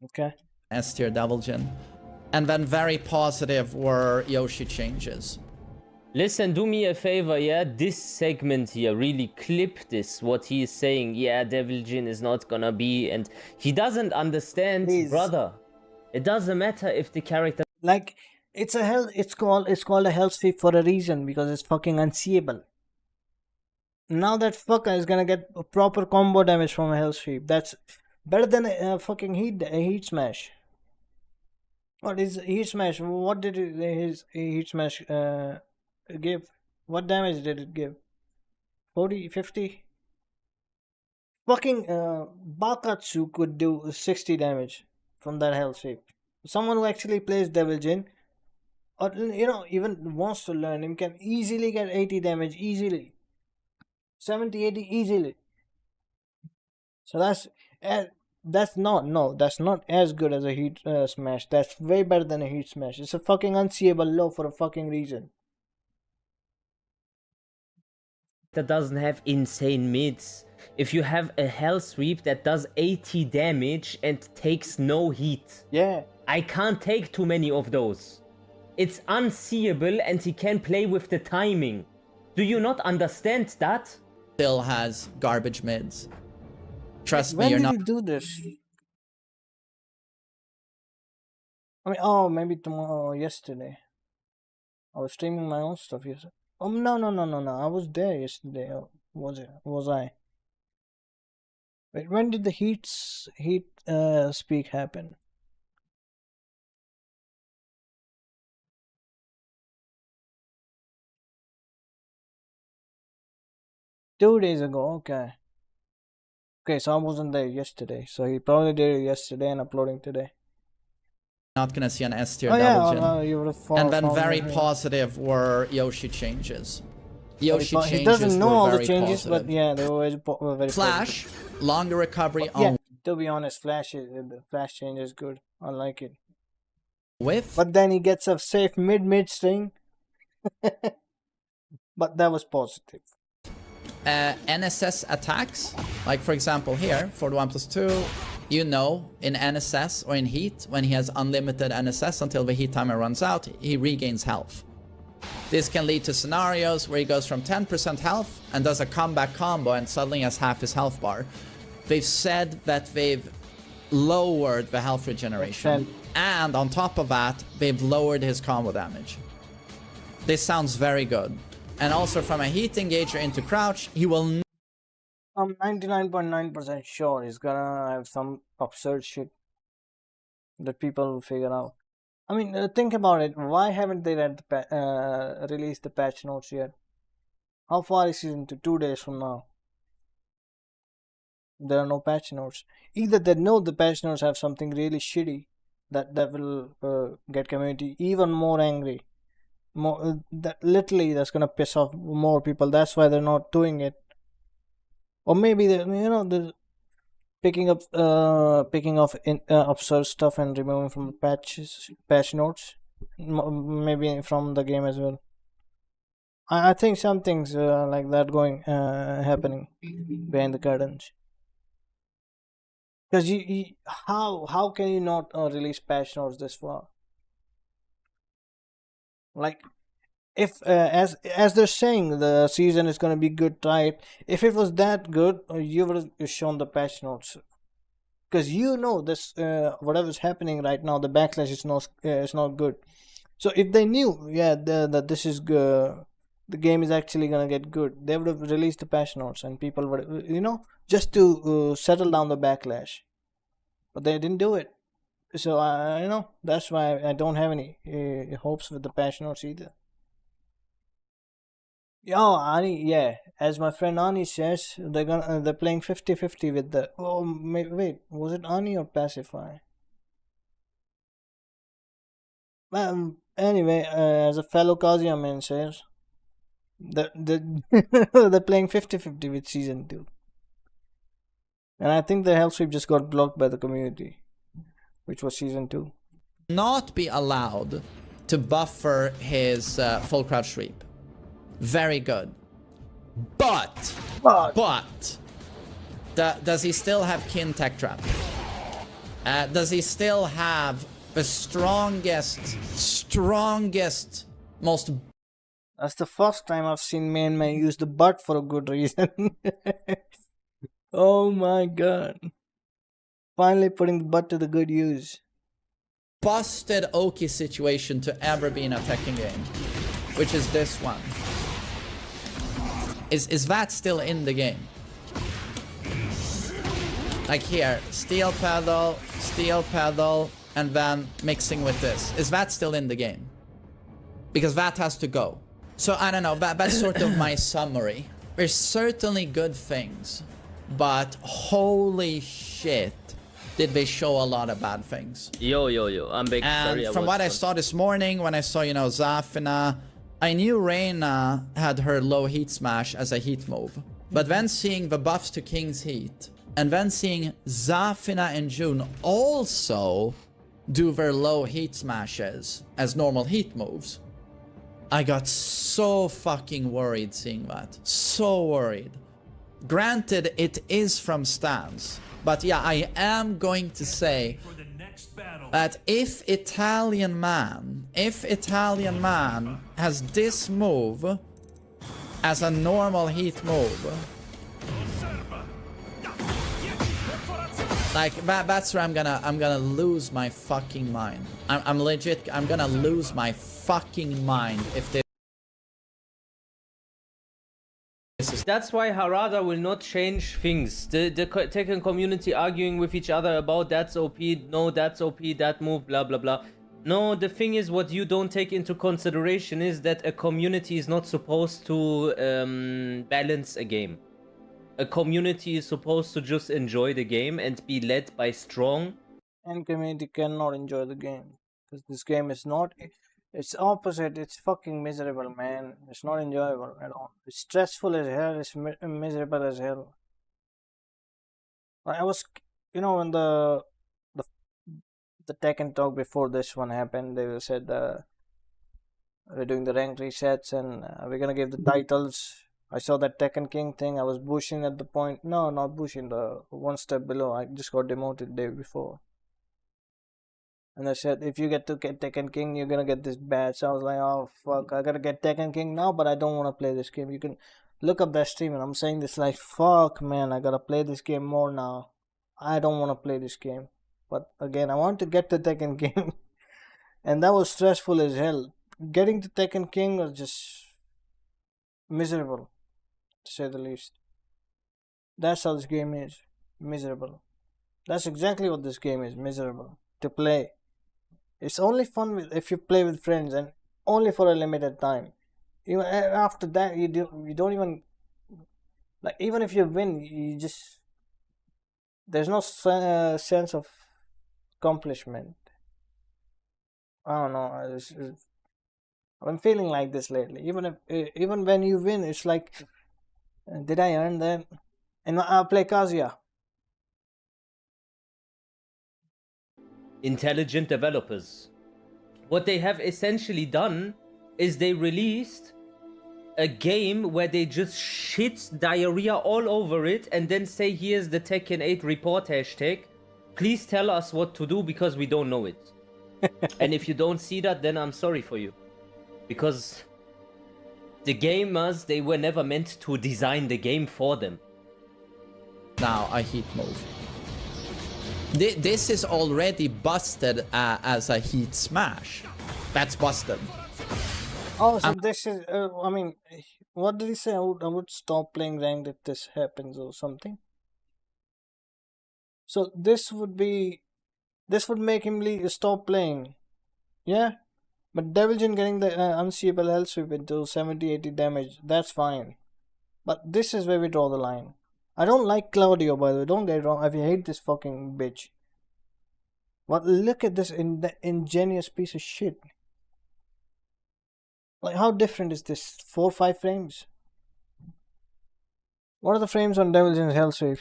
Okay. S tier Devil Jin. And then very positive were Yoshi changes. Listen, do me a favor, yeah? This segment here, really clip this, what he is saying. Yeah, Devil Jin is not gonna be, and he doesn't understand, Please. brother. It doesn't matter if the character... Like, it's called a hell sweep for a reason, because it's fucking unseeable. Now that fucker is gonna get a proper combo damage from a hell sweep. That's better than a fucking heat smash. What is heat smash? What did his heat smash give? What damage did it give? 40, 50? Fucking Bakatsu could do 60 damage from that hell sweep. Someone who actually plays Devil Jin, or even wants to learn him, can easily get 80 damage, easily 70, 80 easily. So that's not as good as a heat smash. That's way better than a heat smash. It's a fucking unseeable low for a fucking reason. that doesn't have insane mids. If you have a hell sweep that does 80 damage and takes no heat. Yeah. I can't take too many of those. It's unseeable and he can play with the timing. Do you not understand that? Still has garbage mids. Trust me, When you're did not. he do this? I mean, oh, maybe tomorrow, yesterday. I was streaming my own stuff yesterday. Oh, no. I was there yesterday. Was I? Wait, when did the heat speak happen? Two days ago, okay. Okay, so I wasn't there yesterday. So he probably did it yesterday and uploading today. Not gonna see an S tier Oh double yeah, Jin. you would have And then found very that, yeah. positive were Yoshi changes. Yoshi He changes doesn't know were all the very changes, positive. but yeah, they were very Flash, longer recovery positive. Yeah, on to be honest, the Flash change is good. I like it. whiff. But then he gets a safe mid string. But that was positive. NSS attacks, like for example here, for the 1+2, you know, in NSS or in Heat, when he has unlimited NSS until the Heat timer runs out, he regains health. This can lead to scenarios where he goes from 10% health and does a comeback combo and suddenly has half his health bar. They've said that they've lowered the health regeneration, and on top of that, they've lowered his combo damage. This sounds very good. And also from a Heat engager into crouch, he will... I'm 99.9% sure he's gonna have some absurd shit that people will figure out. I mean, think about it. Why haven't they released the patch notes yet? How far is season 2? 2 days from now. There are no patch notes. Either they know the patch notes have something really shitty that will get community even more angry. That's gonna piss off more people. That's why they're not doing it. Or maybe they're picking off absurd stuff and removing from the patch notes. Maybe from the game as well. I think some things like that happening behind the curtains. Because how can you not release patch notes this far? Like, if as they're saying the season is gonna be good, right? If it was that good, you would have shown the patch notes. Because this whatever's happening right now, the backlash is not good. So if they knew, that this is good, the game is actually gonna get good, they would have released the patch notes and people would, just to settle down the backlash. But they didn't do it. So that's why I don't have any hopes with the patch notes either. Oh, Ani, yeah. As my friend Ani says, they're playing 50-50 with the... Oh, wait, was it Ani or Pacify? Anyway, as a fellow Kazuya man says, they're playing 50-50 with Season 2. And I think the hell sweep just got blocked by the community, which was season 2. Not be allowed to buffer his full crouch sweep. Very good. But does he still have kin tech trap? Does he still have the strongest, most... That's the first time I've seen main man use the butt for a good reason. Oh my god. Finally putting the butt to the good use. busted Oki situation to ever be in a Tekken game, which is this one. Is that still in the game? Like here, steel pedal, and then mixing with this. Is that still in the game? Because that has to go. So I don't know, that's sort of my summary. There's certainly good things, but holy shit, did they show a lot of bad things. Yo, I'm big. And sorry, from what I saw this morning, when I saw, you know, Zafina, I knew Reina had her low heat smash as a heat move. But then seeing the buffs to King's Heat, and then seeing Zafina and June also do their low heat smashes as normal heat moves, I got so fucking worried seeing that. So worried. Granted, it is from stance. But yeah, I am going to say that if Italian man has this move as a normal heat move, like that's where I'm gonna lose my fucking mind. I'm legit. I'm gonna lose my fucking mind if this. That's why Harada will not change things. The Tekken community arguing with each other about that's OP, no, that's OP, that move, blah blah blah. No, the thing is, what you don't take into consideration is that a community is not supposed to balance a game. A community is supposed to just enjoy the game and be led by strong. And community cannot enjoy the game. Because this game is not... It's opposite. It's fucking miserable, man. It's not enjoyable at all. It's stressful as hell. It's miserable as hell. I was... You know, when the Tekken talk before this one happened, they said we're doing the rank resets and we're gonna give the titles. I saw that Tekken King thing. I was bushing at the point. No, not bushing. The one step below. I just got demoted the day before. And I said, if you get to get Tekken King, you're gonna get this badge. So I was like, oh fuck, I gotta get Tekken King now, but I don't want to play this game. You can look up that stream, and I'm saying this like, fuck, man, I gotta play this game more now. I don't want to play this game. But again, I want to get the Tekken King. And that was stressful as hell. Getting to Tekken King was just miserable, to say the least. That's how this game is. Miserable. That's exactly what this game is. Miserable. To play. It's only fun if you play with friends, and only for a limited time. Even after that, you don't even, like, even if you win, you just, there's no sense of accomplishment. I don't know. I'm feeling like this lately. Even when you win, it's like, did I earn that? And I'll play Kazuya. Intelligent developers. What they have essentially done is they released a game where they just shit diarrhea all over it and then say, here's the Tekken 8 report hashtag. Please tell us what to do because we don't know it. And if you don't see that, then I'm sorry for you. Because the gamers, they were never meant to design the game for them. Now a heat move. This is already busted as a heat smash. That's busted. Oh, so this is, I mean, what did he say? I would stop playing ranked if this happens or something. So this would make him stop playing. Yeah? But Deviljin getting the unseeable hell sweep into 70-80 damage, that's fine. But this is where we draw the line. I don't like Claudio, by the way, don't get it wrong. I hate this fucking bitch. But look at this ingenious piece of shit. Like, how different is this? 4 or 5 frames? What are the frames on Deviljin's hell sweep?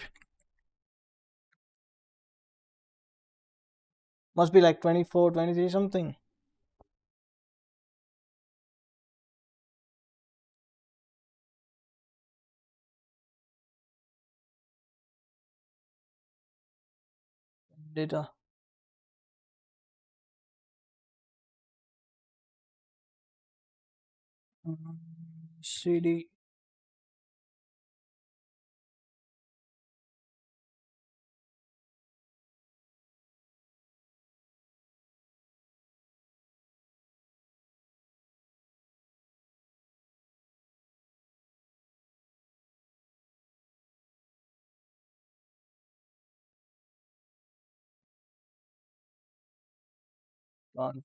Must be like 24, 23 something. Data. CD.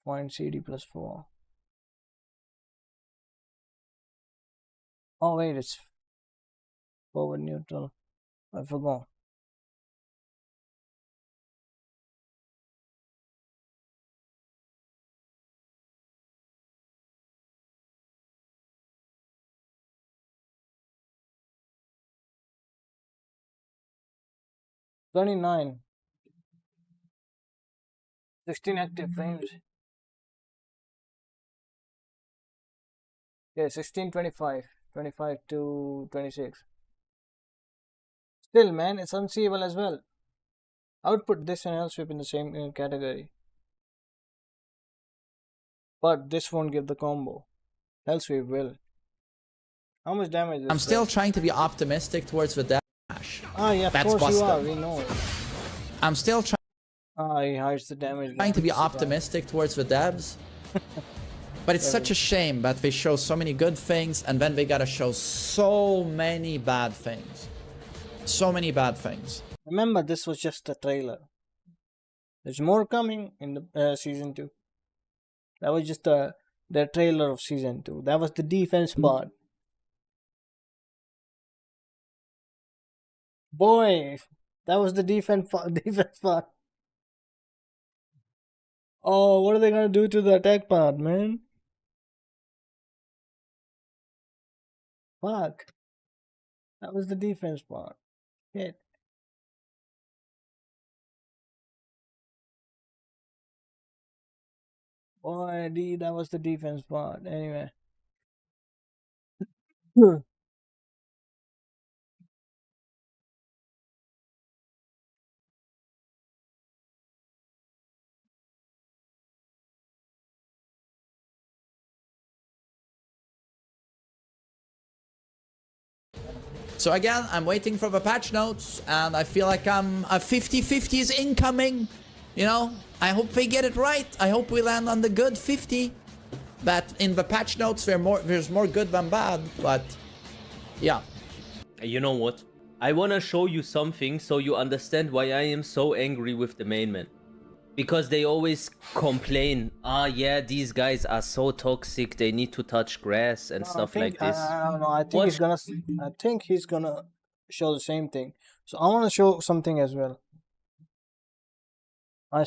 Point CD plus 4. Oh wait, it's forward neutral. I forgot. $29. 16 active frames. Yeah, 16, 25. 25 to 26. Still, man, it's unseeable as well. I would put this and L-sweep in the same category. But this won't give the combo. L-sweep will. How much damage is I'm still that? trying to be optimistic towards the dash. Ah, yeah, of That's course you busted. are. We know it. I'm still He hides the damage. trying to be guys. optimistic towards the devs. But it's such a shame that they show so many good things and then they gotta show so many bad things. So many bad things. Remember, this was just a trailer. There's more coming in the season 2. That was just the trailer of season 2. That was the defense part. Boy, that was the defense part. Oh, what are they gonna do to the attack part, man? Fuck. That was the defense part. Shit. Boy, that was the defense part. Anyway. So again, I'm waiting for the patch notes, and I feel like I'm a 50-50 is incoming. You know, I hope they get it right. I hope we land on the good 50. But in the patch notes, there's more good than bad. But yeah. You know what? I wanna show you something so you understand why I am so angry with the main man. Because they always complain, yeah, these guys are so toxic, they need to touch grass and stuff like this. I don't know. I think he's gonna show the same thing. So I want to show something as well. I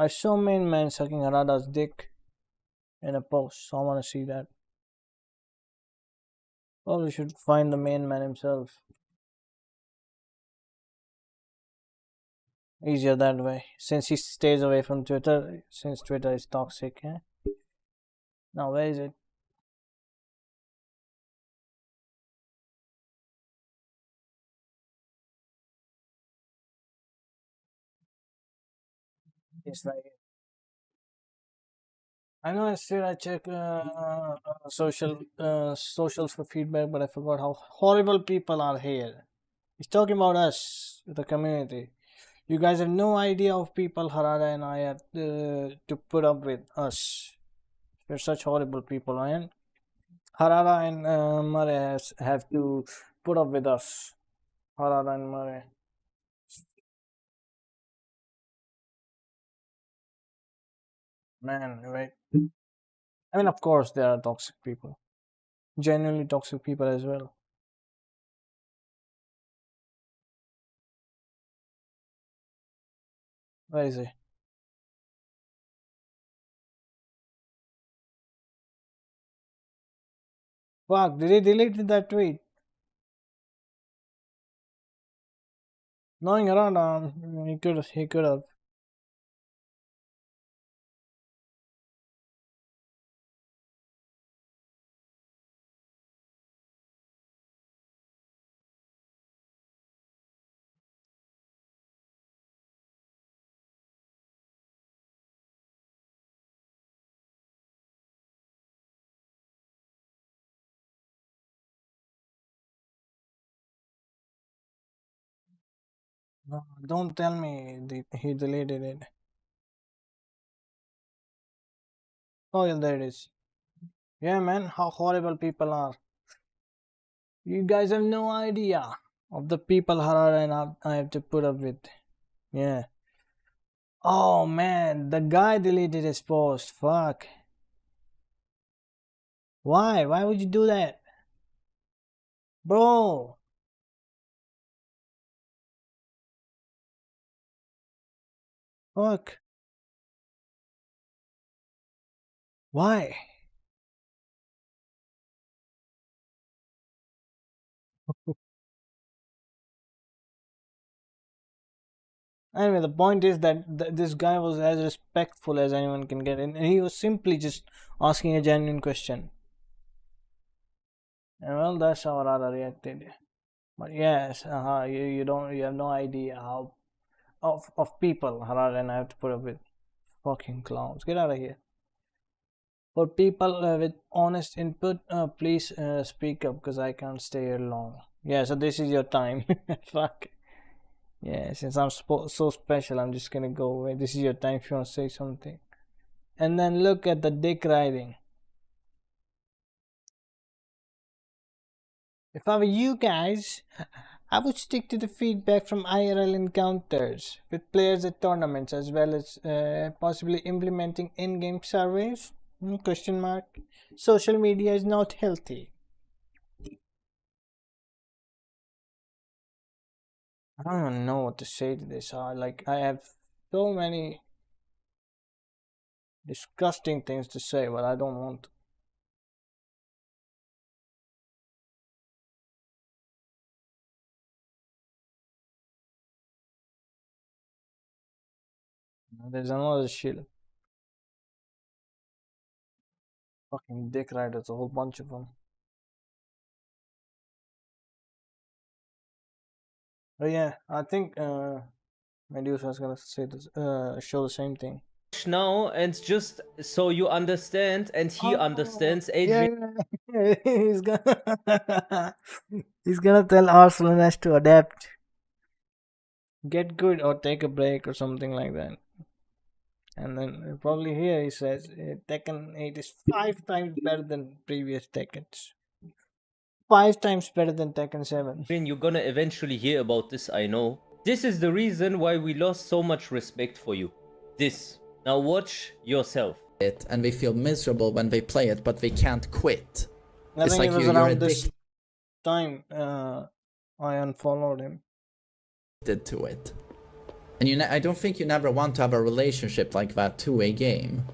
saw main man sucking Harada's dick in a post, so I want to see that. Probably should find the main man himself. Easier that way, since he stays away from Twitter, since Twitter is toxic. Eh? Now, where is it? It's right here. I know I said I check socials for feedback, but I forgot how horrible people are here. He's talking about us, the community. You guys have no idea of people Harada and I have to put up with us. We're such horrible people, man. Harada and Murray have to put up with us. Harada and Murray. Man, right? I mean, of course, there are toxic people. Genuinely toxic people as well. Where is he? Fuck, did he delete that tweet? Knowing around, he could have. No, don't tell me he deleted it. Oh yeah, there it is. Yeah, man, how horrible people are. You guys have no idea of the people Harara and I have to put up with. Yeah. Oh man, the guy deleted his post. Fuck. Why? Why would you do that? Bro. Fuck. Why? Anyway, the point is that this guy was as respectful as anyone can get, and he was simply just asking a genuine question. And well, that's how Rara reacted. But yes, you have no idea how of people Harara and I have to put up with. Fucking clowns, get out of here. For people with honest input, please speak up because I can't stay here long. Yeah, so this is your time. Fuck. Yeah, since I'm so special, I'm just gonna go away. This is your time if you want to say something. And then look at the dick riding. If I were you guys, I would stick to the feedback from IRL encounters with players at tournaments, as well as possibly implementing in-game surveys. Question mark. Social media is not healthy. I don't even know what to say to this. I have so many disgusting things to say, but I don't want to. There's another shit. Fucking dick riders, a whole bunch of them. Oh yeah, I think Medusa was gonna say this, show the same thing. Now, and just so you understand, and he understands, Adrian. Yeah, he's gonna tell Arsenal has to adapt, get good, or take a break, or something like that. And then probably here he says Tekken 8 is 5 times better than previous Tekkens. 5 times better than Tekken 7. You're gonna eventually hear about this, I know. This is the reason why we lost so much respect for you. This. Now watch yourself. And they feel miserable when they play it, but they can't quit. I It's think like it was you're around this time I unfollowed him. addicted to it. And I don't think you never want to have a relationship like that to a game.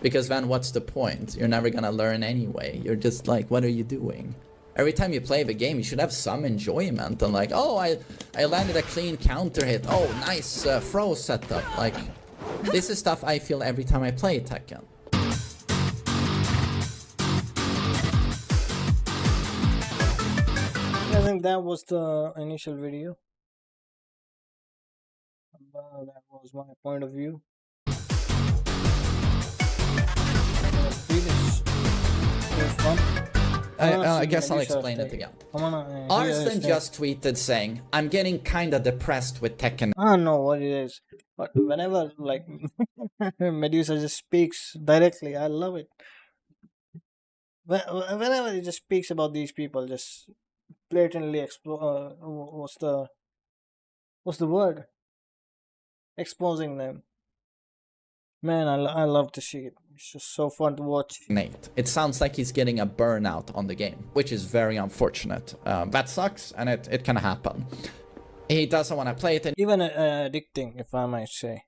Because then what's the point? You're never gonna learn anyway. You're just like, what are you doing? Every time you play the game, you should have some enjoyment. And like, oh, I landed a clean counter hit. Oh, nice throw setup. Like, this is stuff I feel every time I play Tekken. I think that was the initial video. That was my point of view. I guess I'll explain it again. Arslan just tweeted saying, I'm getting kinda depressed with Tekken. I don't know what it is, but whenever like Medusa just speaks directly, I love it. Whenever he just speaks about these people, just blatantly what's the word? Exposing them. Man, I love to see it. It's just so fun to watch. Nate. It sounds like he's getting a burnout on the game, which is very unfortunate. That sucks, and it can happen. He doesn't want to play it Even addicting, if I might say.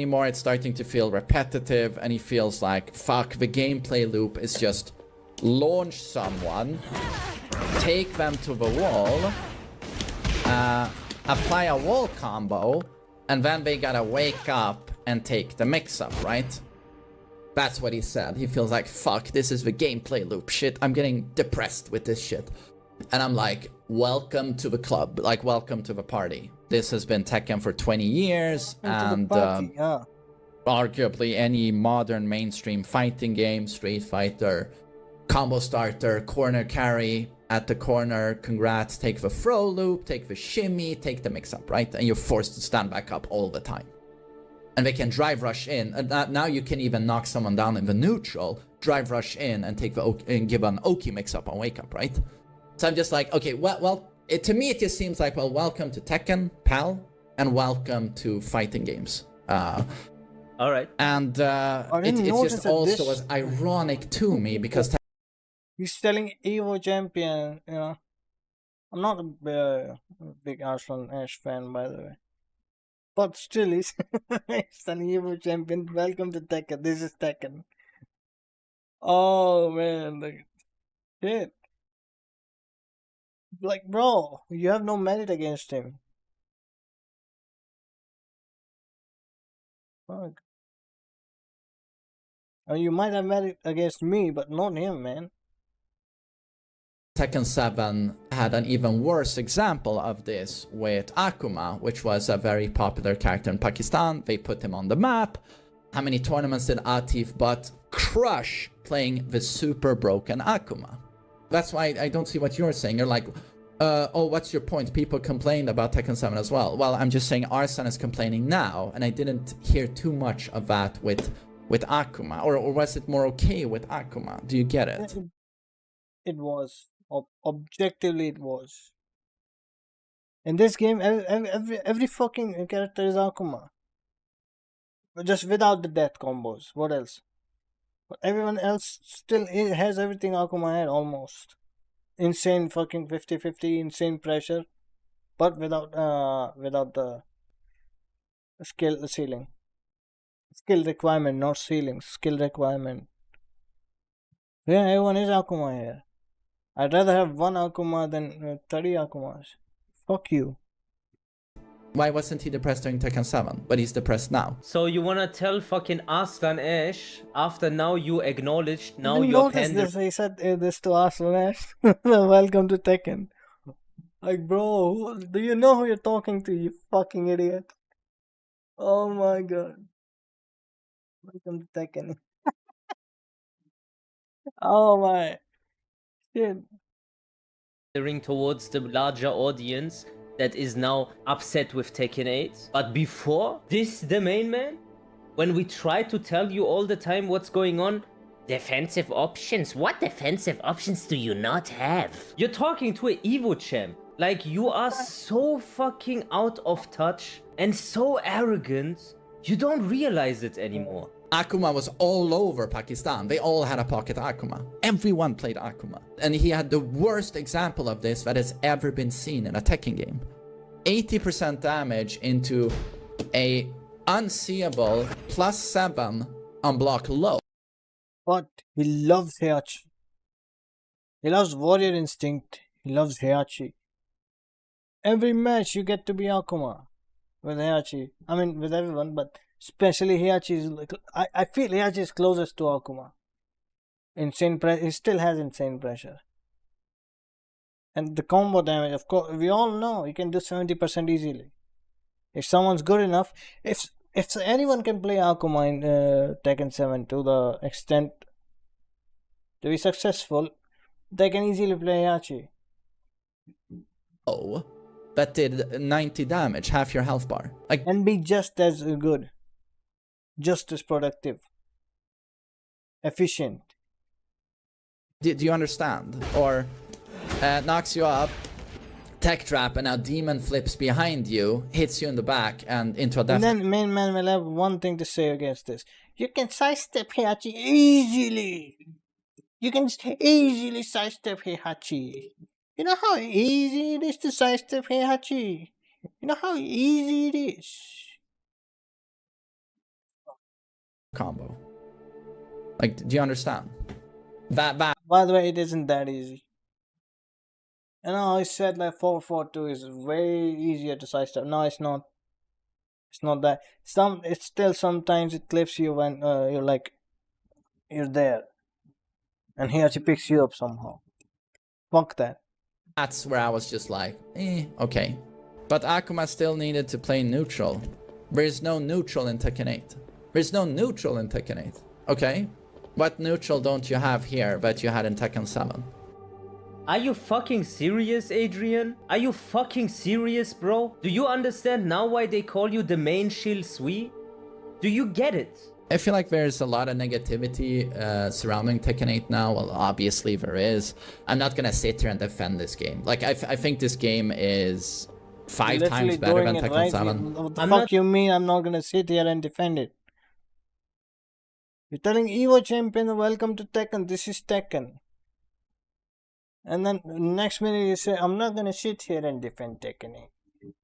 anymore. It's starting to feel repetitive, and he feels like, fuck, the gameplay loop is just launch someone, take them to the wall, apply a wall combo, and then they gotta wake up and take the mix-up, right? That's what he said. He feels like, fuck, this is the gameplay loop shit. I'm getting depressed with this shit. And I'm like, welcome to the club. Like, welcome to the party. This has been Tekken for 20 years. And arguably any modern mainstream fighting game, Street Fighter, combo starter, corner carry, at the corner, congrats, take the throw loop, take the shimmy, take the mix-up, right? And you're forced to stand back up all the time. And they can drive rush in, and now you can even knock someone down in the neutral, drive rush in, and take the and give an Oki mix-up on wake up, right? So I'm just like, okay, well, to me it just seems like, well, welcome to Tekken, pal, and welcome to fighting games. All right. And it just also was ironic to me because he's telling Evo champion, you know. I'm not a big Arsenal Ash fan, by the way. But still, he's telling Evo champion, welcome to Tekken. This is Tekken. Oh, man. Like, shit. Like, bro, you have no merit against him. Fuck. I mean, you might have merit against me, but not him, man. Tekken 7 had an even worse example of this with Akuma, which was a very popular character in Pakistan. They put him on the map. How many tournaments did Atif but crush playing the super broken Akuma? That's why I don't see what you're saying. You're like, oh, what's your point? People complained about Tekken 7 as well. Well, I'm just saying Arsan is complaining now, and I didn't hear too much of that with Akuma. Or was it more okay with Akuma? Do you get it? It was. Objectively, it was. In this game, every fucking character is Akuma. Just without the death combos. What else? But everyone else still has everything Akuma had, almost. Insane fucking 50-50, insane pressure. But without the skill ceiling. Skill requirement, not ceiling. Skill requirement. Yeah, everyone is Akuma here. I'd rather have one Akuma than 30 Akumas. Fuck you. Why wasn't he depressed during Tekken 7? But he's depressed now. So you wanna tell fucking Arslan Ash after now you acknowledged now You you're notice this? He said this to Arslan Ash. Welcome to Tekken. Like, bro, do you know who you're talking to, you fucking idiot? Oh my god. Welcome to Tekken. Oh my shit. Towards the larger audience that is now upset with Tekken 8. But before this, the main man, when we try to tell you all the time what's going on, defensive options. What defensive options do you not have? You're talking to an Evo champ. Like, you are so fucking out of touch and so arrogant, you don't realize it anymore. Akuma was all over Pakistan. They all had a pocket Akuma. Everyone played Akuma. And he had the worst example of this that has ever been seen in a Tekken game. 80% damage into a unseeable +7 on block low. But he loves Heihachi. He loves Warrior Instinct. He loves Heihachi. Every match you get to be Akuma with Heihachi. I mean, with everyone, but especially Heihachi is like, I feel Heihachi is closest to Akuma. Insane pressure. He still has insane pressure. And the combo damage, of course, we all know he can do 70% easily. If someone's good enough, if anyone can play Akuma in Tekken 7 to the extent to be successful, they can easily play Heihachi. Oh, that did 90 damage, half your health bar. Like, and be just as good. Just as productive. Efficient. do you understand? Or knocks you up, tech trap, and now demon flips behind you, hits you in the back, and into a death. And then main man will have one thing to say against this. You can sidestep Heihachi easily. You can easily sidestep Heihachi. You know how easy it is to sidestep Heihachi? You know how easy it is? Combo. Like, do you understand? That By the way, it isn't that easy. And I said like 442 is way easier to sidestep. No, it's not. It's not that. It's still sometimes it clips you when you're like you're there, and he actually picks you up somehow. Fuck that. That's where I was just like, okay. But Akuma still needed to play neutral. There is no neutral in Tekken 8. There's no neutral in Tekken 8. Okay? What neutral don't you have here that you had in Tekken 7? Are you fucking serious, Adrian? Are you fucking serious, bro? Do you understand now why they call you the main Shil Sui? Do you get it? I feel like there's a lot of negativity surrounding Tekken 8 now. Well, obviously there is. I'm not gonna sit here and defend this game. Like, I think this game is five times better than Tekken right. 7. What the fuck you mean I'm not gonna sit here and defend it? You're telling Evo Champion, welcome to Tekken, this is Tekken. And then next minute you say, I'm not gonna sit here and defend Tekken 8. I'm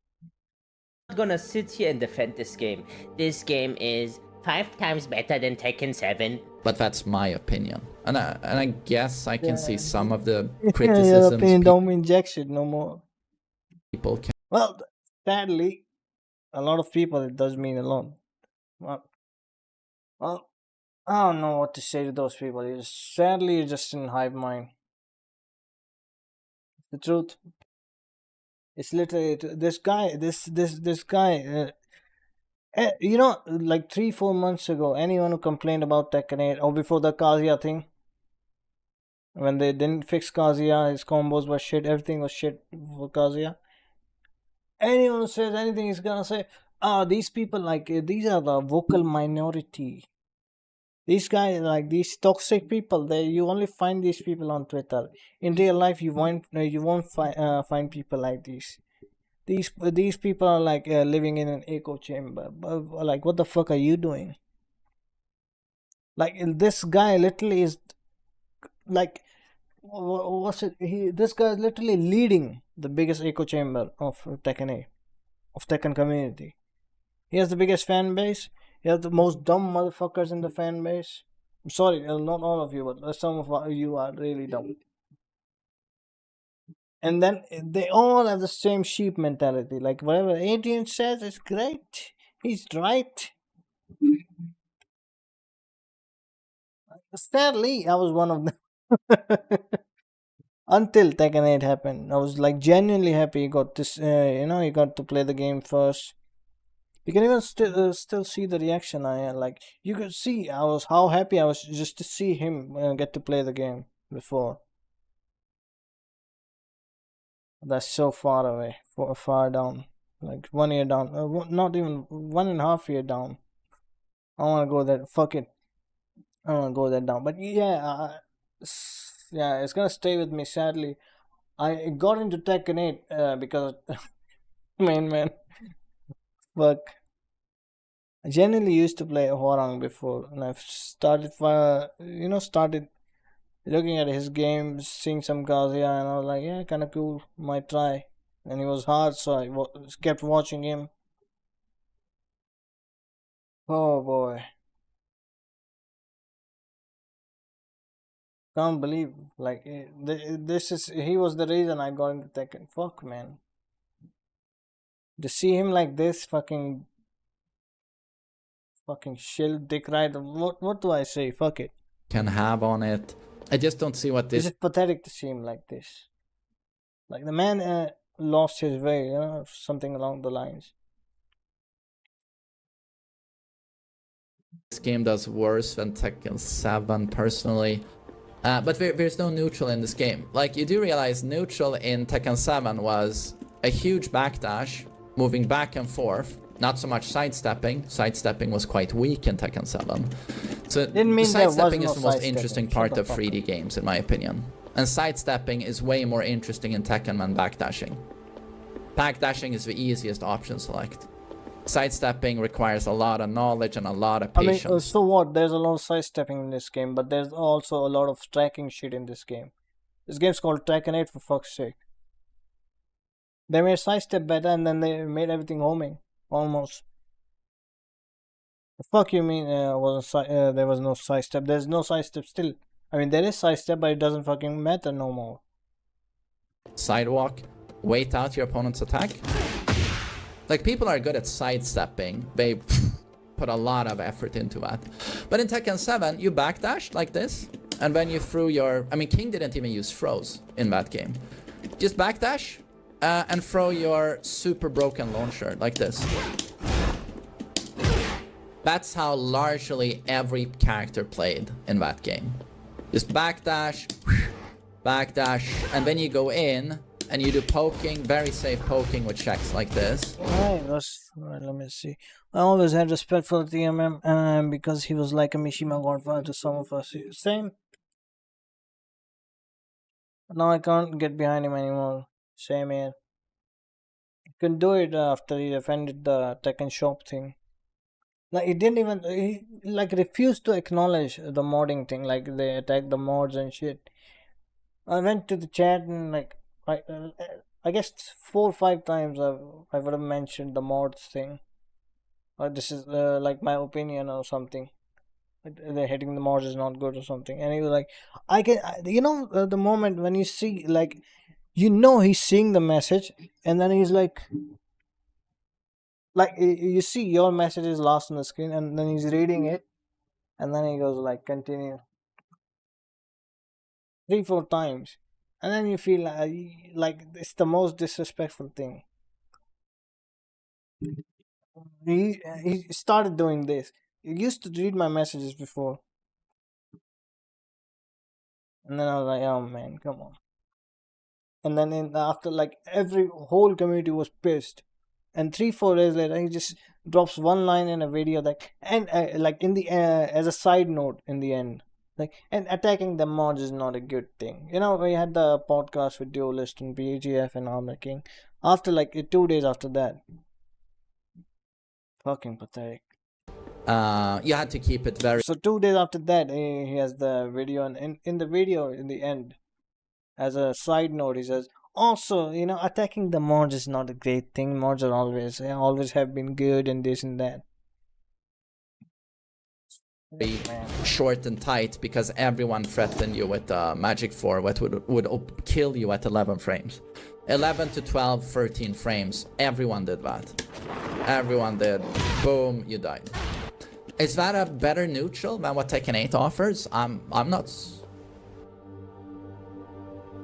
not gonna sit here and defend this game. This game is 5 times better than Tekken 7. But that's my opinion. And I guess I can see some of the Your criticisms opinion don't mean jack shit no more. people can. Well, sadly, a lot of people it does mean a lot. Well, I don't know what to say to those people. Sadly, you're just in hive mind. The truth. It's literally this guy. This guy. You know, like 3-4 months ago, anyone who complained about Tekken 8 or before the Kazuya thing, when they didn't fix Kazuya, his combos were shit. Everything was shit for Kazuya. Anyone who says anything is gonna say, these people these are the vocal minority. These guys, like these toxic people, you only find these people on Twitter. In real life, you won't find people like these. These people are like living in an echo chamber. Like, what the fuck are you doing? Like, this guy literally is like, what's it? This guy is literally leading the biggest echo chamber of Tekken 8, of Tekken community. He has the biggest fan base. He has the most dumb motherfuckers in the fan base. I'm sorry, not all of you, but some of you are really dumb. And then they all have the same sheep mentality. Like, whatever Adrian says is great. He's right. Sadly, I was one of them. Until Tekken 8 happened, I was like genuinely happy he got this. He got to play the game first. You can even still see the reaction I had. Like, you could see how happy I was just to see him get to play the game before. That's so far away, far down, like 1 year down, not even 1.5 year down. I want to go there. Fuck it, I want to go there down. But yeah, it's gonna stay with me. Sadly, I got into Tekken 8 because man, fuck. I genuinely used to play Hwarang before, and I've started looking at his games, seeing some Kazuya, and I was like, yeah, kind of cool, might try. And he was hard, so I kept watching him. Oh boy. Can't believe, like, he was the reason I got into Tekken. Fuck, man. To see him like this, fucking shill dick rider. What do I say? Fuck it. Can have on it. I just don't see what this. It's pathetic to see him like this. Like, the man lost his way, something along the lines. This game does worse than Tekken 7 personally. But there's no neutral in this game. Like, you do realize neutral in Tekken 7 was a huge backdash, moving back and forth. Not so much sidestepping. Sidestepping was quite weak in Tekken 7. So sidestepping is the most interesting part of 3D games, in my opinion. And sidestepping is way more interesting in Tekken than backdashing. Backdashing is the easiest option select. Sidestepping requires a lot of knowledge and a lot of patience. I mean, so what? There's a lot of sidestepping in this game, but there's also a lot of tracking shit in this game. This game's called Tekken 8 for fuck's sake. They made sidestep better and then they made everything homing. Almost. The fuck you mean there was no sidestep? There's no sidestep still. I mean, there is sidestep, but it doesn't fucking matter no more. sidewalk, wait out your opponent's attack. Like, people are good at sidestepping. They put a lot of effort into that. But in Tekken 7, you backdash like this, and when you threw your... I mean, King didn't even use throws in that game. Just backdash and throw your super broken launcher like this. That's how largely every character played in that game. Just backdash, backdash, and then you go in and you do poking, very safe poking with checks like this. Alright, let me see. I always had respect for TMM because he was like a Mishima godfather to some of us. Same. Now I can't get behind him anymore. Same here. You can do it after he defended the Tekken Shop thing. Like, he didn't even... He, like, refused to acknowledge the modding thing. Like, they attacked the mods and shit. I went to the chat and, like... I guess 4 or 5 times I would have mentioned the mods thing. This is like my opinion or something. They're hitting the mods is not good or something. And he was like, I can, you know, the moment when you see, like, you know, he's seeing the message, and then he's like, you see your message is lost on the screen, and then he's reading it, and then he goes like, continue 3-4 times. And then you feel like it's the most disrespectful thing. He started doing this. He used to read my messages before. And then I was like, oh man, come on. And then after, like, every whole community was pissed. And 3-4 days later, he just drops one line in a video that, and like in the as a side note in the end. Like, and attacking the mods is not a good thing. You know, we had the podcast with Duelist and BGF and Armor King. After, like, 2 days after that. Fucking pathetic. You had to keep it very... So 2 days after that, he has the video. And in the video, in the end, as a side note, he says, also, you know, attacking the mods is not a great thing. Mods are always have been good and this and that. Short and tight because everyone threatened you with Magic 4 what would kill you at 11 frames. 11 to 12, 13 frames. Everyone did that. Everyone did. Boom, you died. Is that a better neutral than what Tekken 8 offers? I'm not...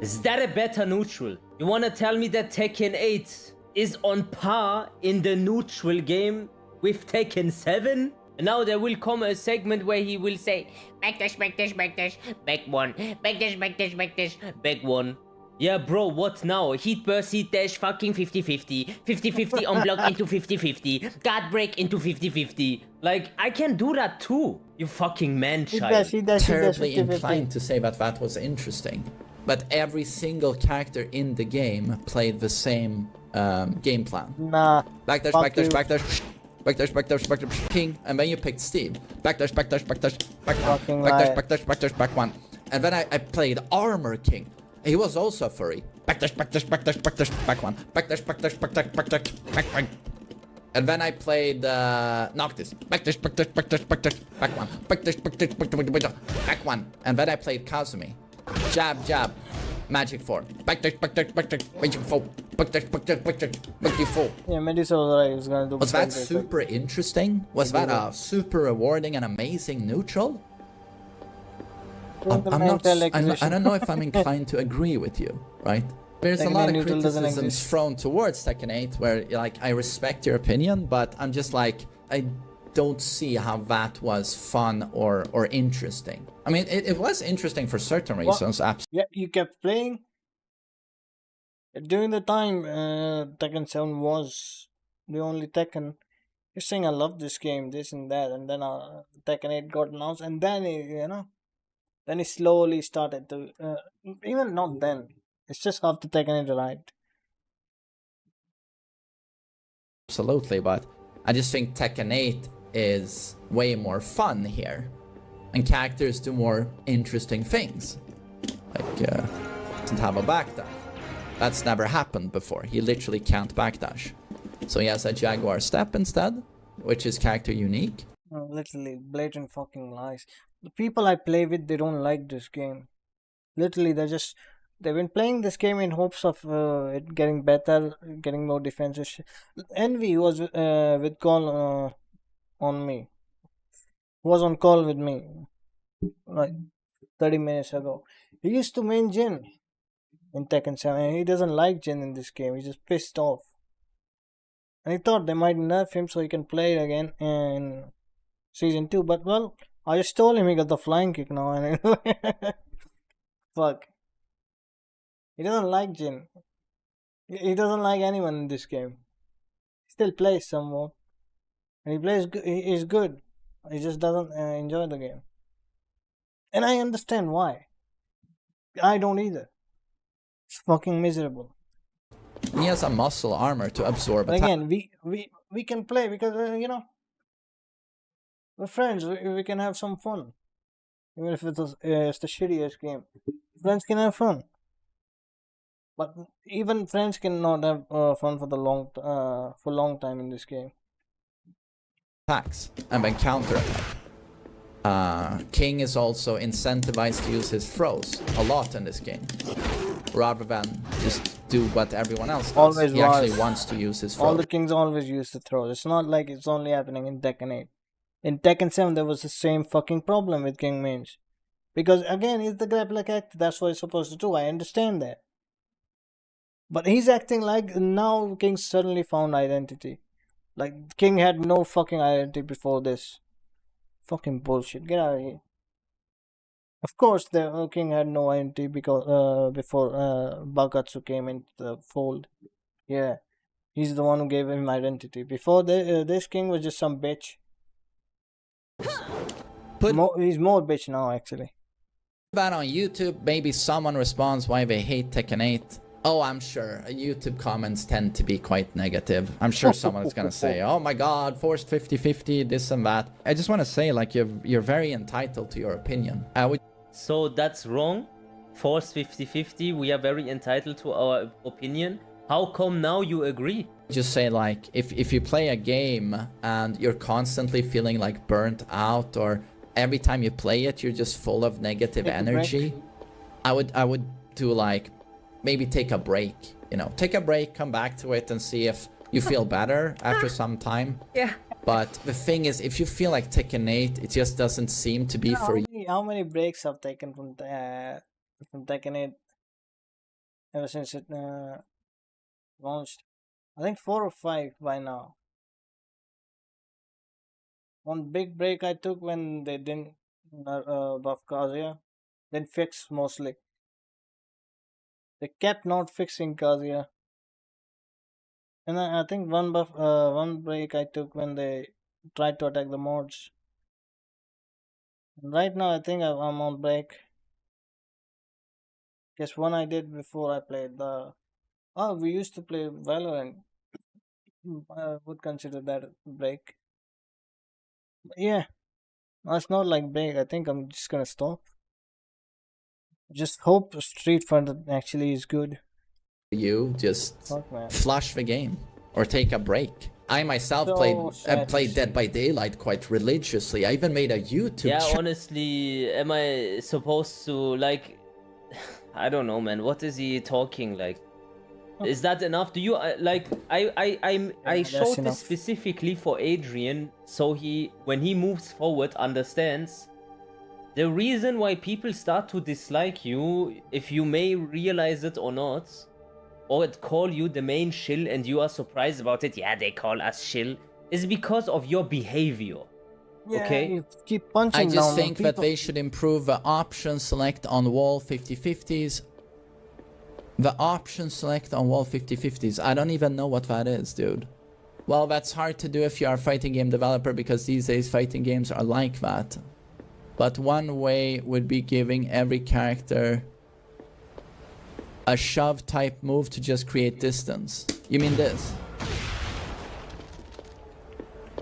Is that a better neutral? You wanna tell me that Tekken 8 is on par in the neutral game with Tekken 7? And now there will come a segment where he will say backdash, backdash, backdash, back one, backdash, backdash, backdash, back one. Yeah, bro, what now? Heat burst, heat dash, fucking 50-50. 50-50 on block into 50-50. Guard break into 50-50. Like, I can do that too, you fucking man-child. Terribly inclined to say that that was interesting. But every single character in the game played the same game plan. Nah. Backdash, backdash, backdash. Backdash, backdash, backdash, King, and then you picked Steve. Backdash, backdash, backdash, back one. Backdash, backdash, backdash, back one. And then I played Armor King. He was also a furry. Backdash, backdash, backdash, backdash, back one. Backdash, backdash, backdash, backdash, back one. And then I played Noctis. Backdash, backdash, backdash, backdash, back one. Backdash, backdash, backdash, back one. And then I played Kazumi. Jab, jab. Magic 4. Backdash, backdash, backdash, Magic 4. Backdash, backdash, backdash, Magic 4. Yeah, Medusa was right. He was gonna do. Was that super interesting? Was that a super rewarding and amazing neutral? I don't know if I'm inclined to agree with you, right? There's a lot of criticisms thrown towards Tekken 8 where, like, I respect your opinion, but I'm just like, I don't see how that was fun or interesting. I mean, it was interesting for certain reasons. Yeah, you kept playing. During the time Tekken 7 was the only Tekken, you're saying I love this game, this and that, and then Tekken 8 got announced, and then then it slowly started to, even not then, it's just after Tekken 8 arrived. Absolutely, but I just think Tekken 8 is way more fun here, and characters do more interesting things. Like, doesn't have a backdash. That's never happened before. He literally can't backdash. So he has a Jaguar step instead, which is character unique. Oh, literally, blatant fucking lies. The people I play with, they don't like this game. Literally, they're just They've been playing this game in hopes of it getting better, getting more defensive. Envy was with call on me. Was on call with me like 30 minutes ago. He used to main Jin in Tekken 7, and he doesn't like Jin in this game. He's just pissed off. And he thought they might nerf him so he can play it again in Season 2. But, well, I just told him he got the flying kick now. And fuck. He doesn't like Jin. He doesn't like anyone in this game. He still plays somewhat. And he plays. He's good. He just doesn't enjoy the game. And I understand why. I don't either. It's fucking miserable. He has a muscle armor to absorb But attack. again, we can play because we're friends. We can have some fun, even if it's the shittiest game. Friends can have fun, but even friends cannot have fun for the long time in this game. Attacks and then counter attack. King is also incentivized to use his throws a lot in this game, rather than just do what everyone else does. Always he actually was. wants to use his throws. All the kings always use the throws. It's not like it's only happening in Tekken 8. In Tekken 7, there was the same fucking problem with King mains. Because again, he's the grappler character. That's what he's supposed to do. I understand that. But he's acting like now King suddenly found identity. Like King had no fucking identity before this. Fucking bullshit. Get out of here. Of course, the King had no identity because before Bakatsu came into the fold. Yeah, he's the one who gave him identity. Before this King was just some bitch. He's more bitch now, actually. That on YouTube, maybe someone responds why they hate Tekken 8. Oh, I'm sure. YouTube comments tend to be quite negative. I'm sure someone is gonna say, oh my god, forced 50-50, this and that. I just want to say, like, you're very entitled to your opinion. So that's wrong. Force 50-50. We are very entitled to our opinion. How come now you agree? Just say, like, if you play a game and you're constantly feeling like burnt out, or every time you play it you're just full of negative energy, I would do, like, maybe take a break. Take a break, come back to it and see if you feel better after some time. Yeah. But the thing is, if you feel like Tekken 8, it just doesn't seem to be for you. How many breaks I've taken from Tekken 8 ever since it launched? I think 4 or 5 by now. One big break I took when they didn't buff Kazuya. Then fix mostly. They kept not fixing Kazuya. And I think one break I took when they tried to attack the mods. And right now I think I'm on break. Guess one I did before I played the... Oh, we used to play Valorant. I would consider that a break. But yeah, it's not like break. I think I'm just gonna stop. Just hope Street Fighter actually is good. You just flush the game or take a break. I myself played Dead by Daylight quite religiously. I even made a YouTube channel. Honestly, am I supposed to, like... I don't know, man. What is he talking like? Is that enough? Do you I showed this specifically for Adrian, so when he moves forward, understands the reason why people start to dislike you, if you may realize it or not, or call you the main shill and you are surprised about it. Yeah, they call us shill, is because of your behavior. Yeah, okay, you keep punching I down just on think that people. they should improve the option select on wall 50-50s. The option select on wall 50-50s. I don't even know what that is, dude. Well, that's hard to do if you are a fighting game developer, because these days fighting games are like that. But one way would be giving every character a shove type move to just create distance. You mean this?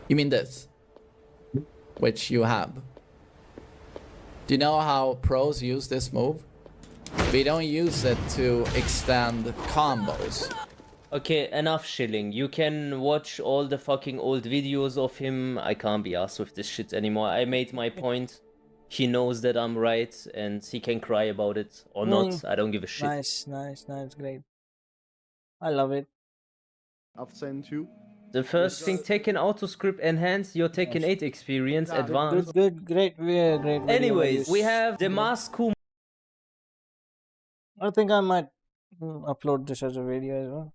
You mean this? Which you have. Do you know how pros use this move? They don't use it to extend combos. Okay, enough shilling. You can watch all the fucking old videos of him. I can't be arsed with this shit anymore. I made my point. he knows that I'm right and he can cry about it or not. I don't give a shit. Nice, great. I love it. I've sent you. The first thing, Tekken Auto Script Enhanced, your Tekken 8 experience, advanced. Good, great video. Anyways, we videos. have the Masku. I think I might upload this as a video as well.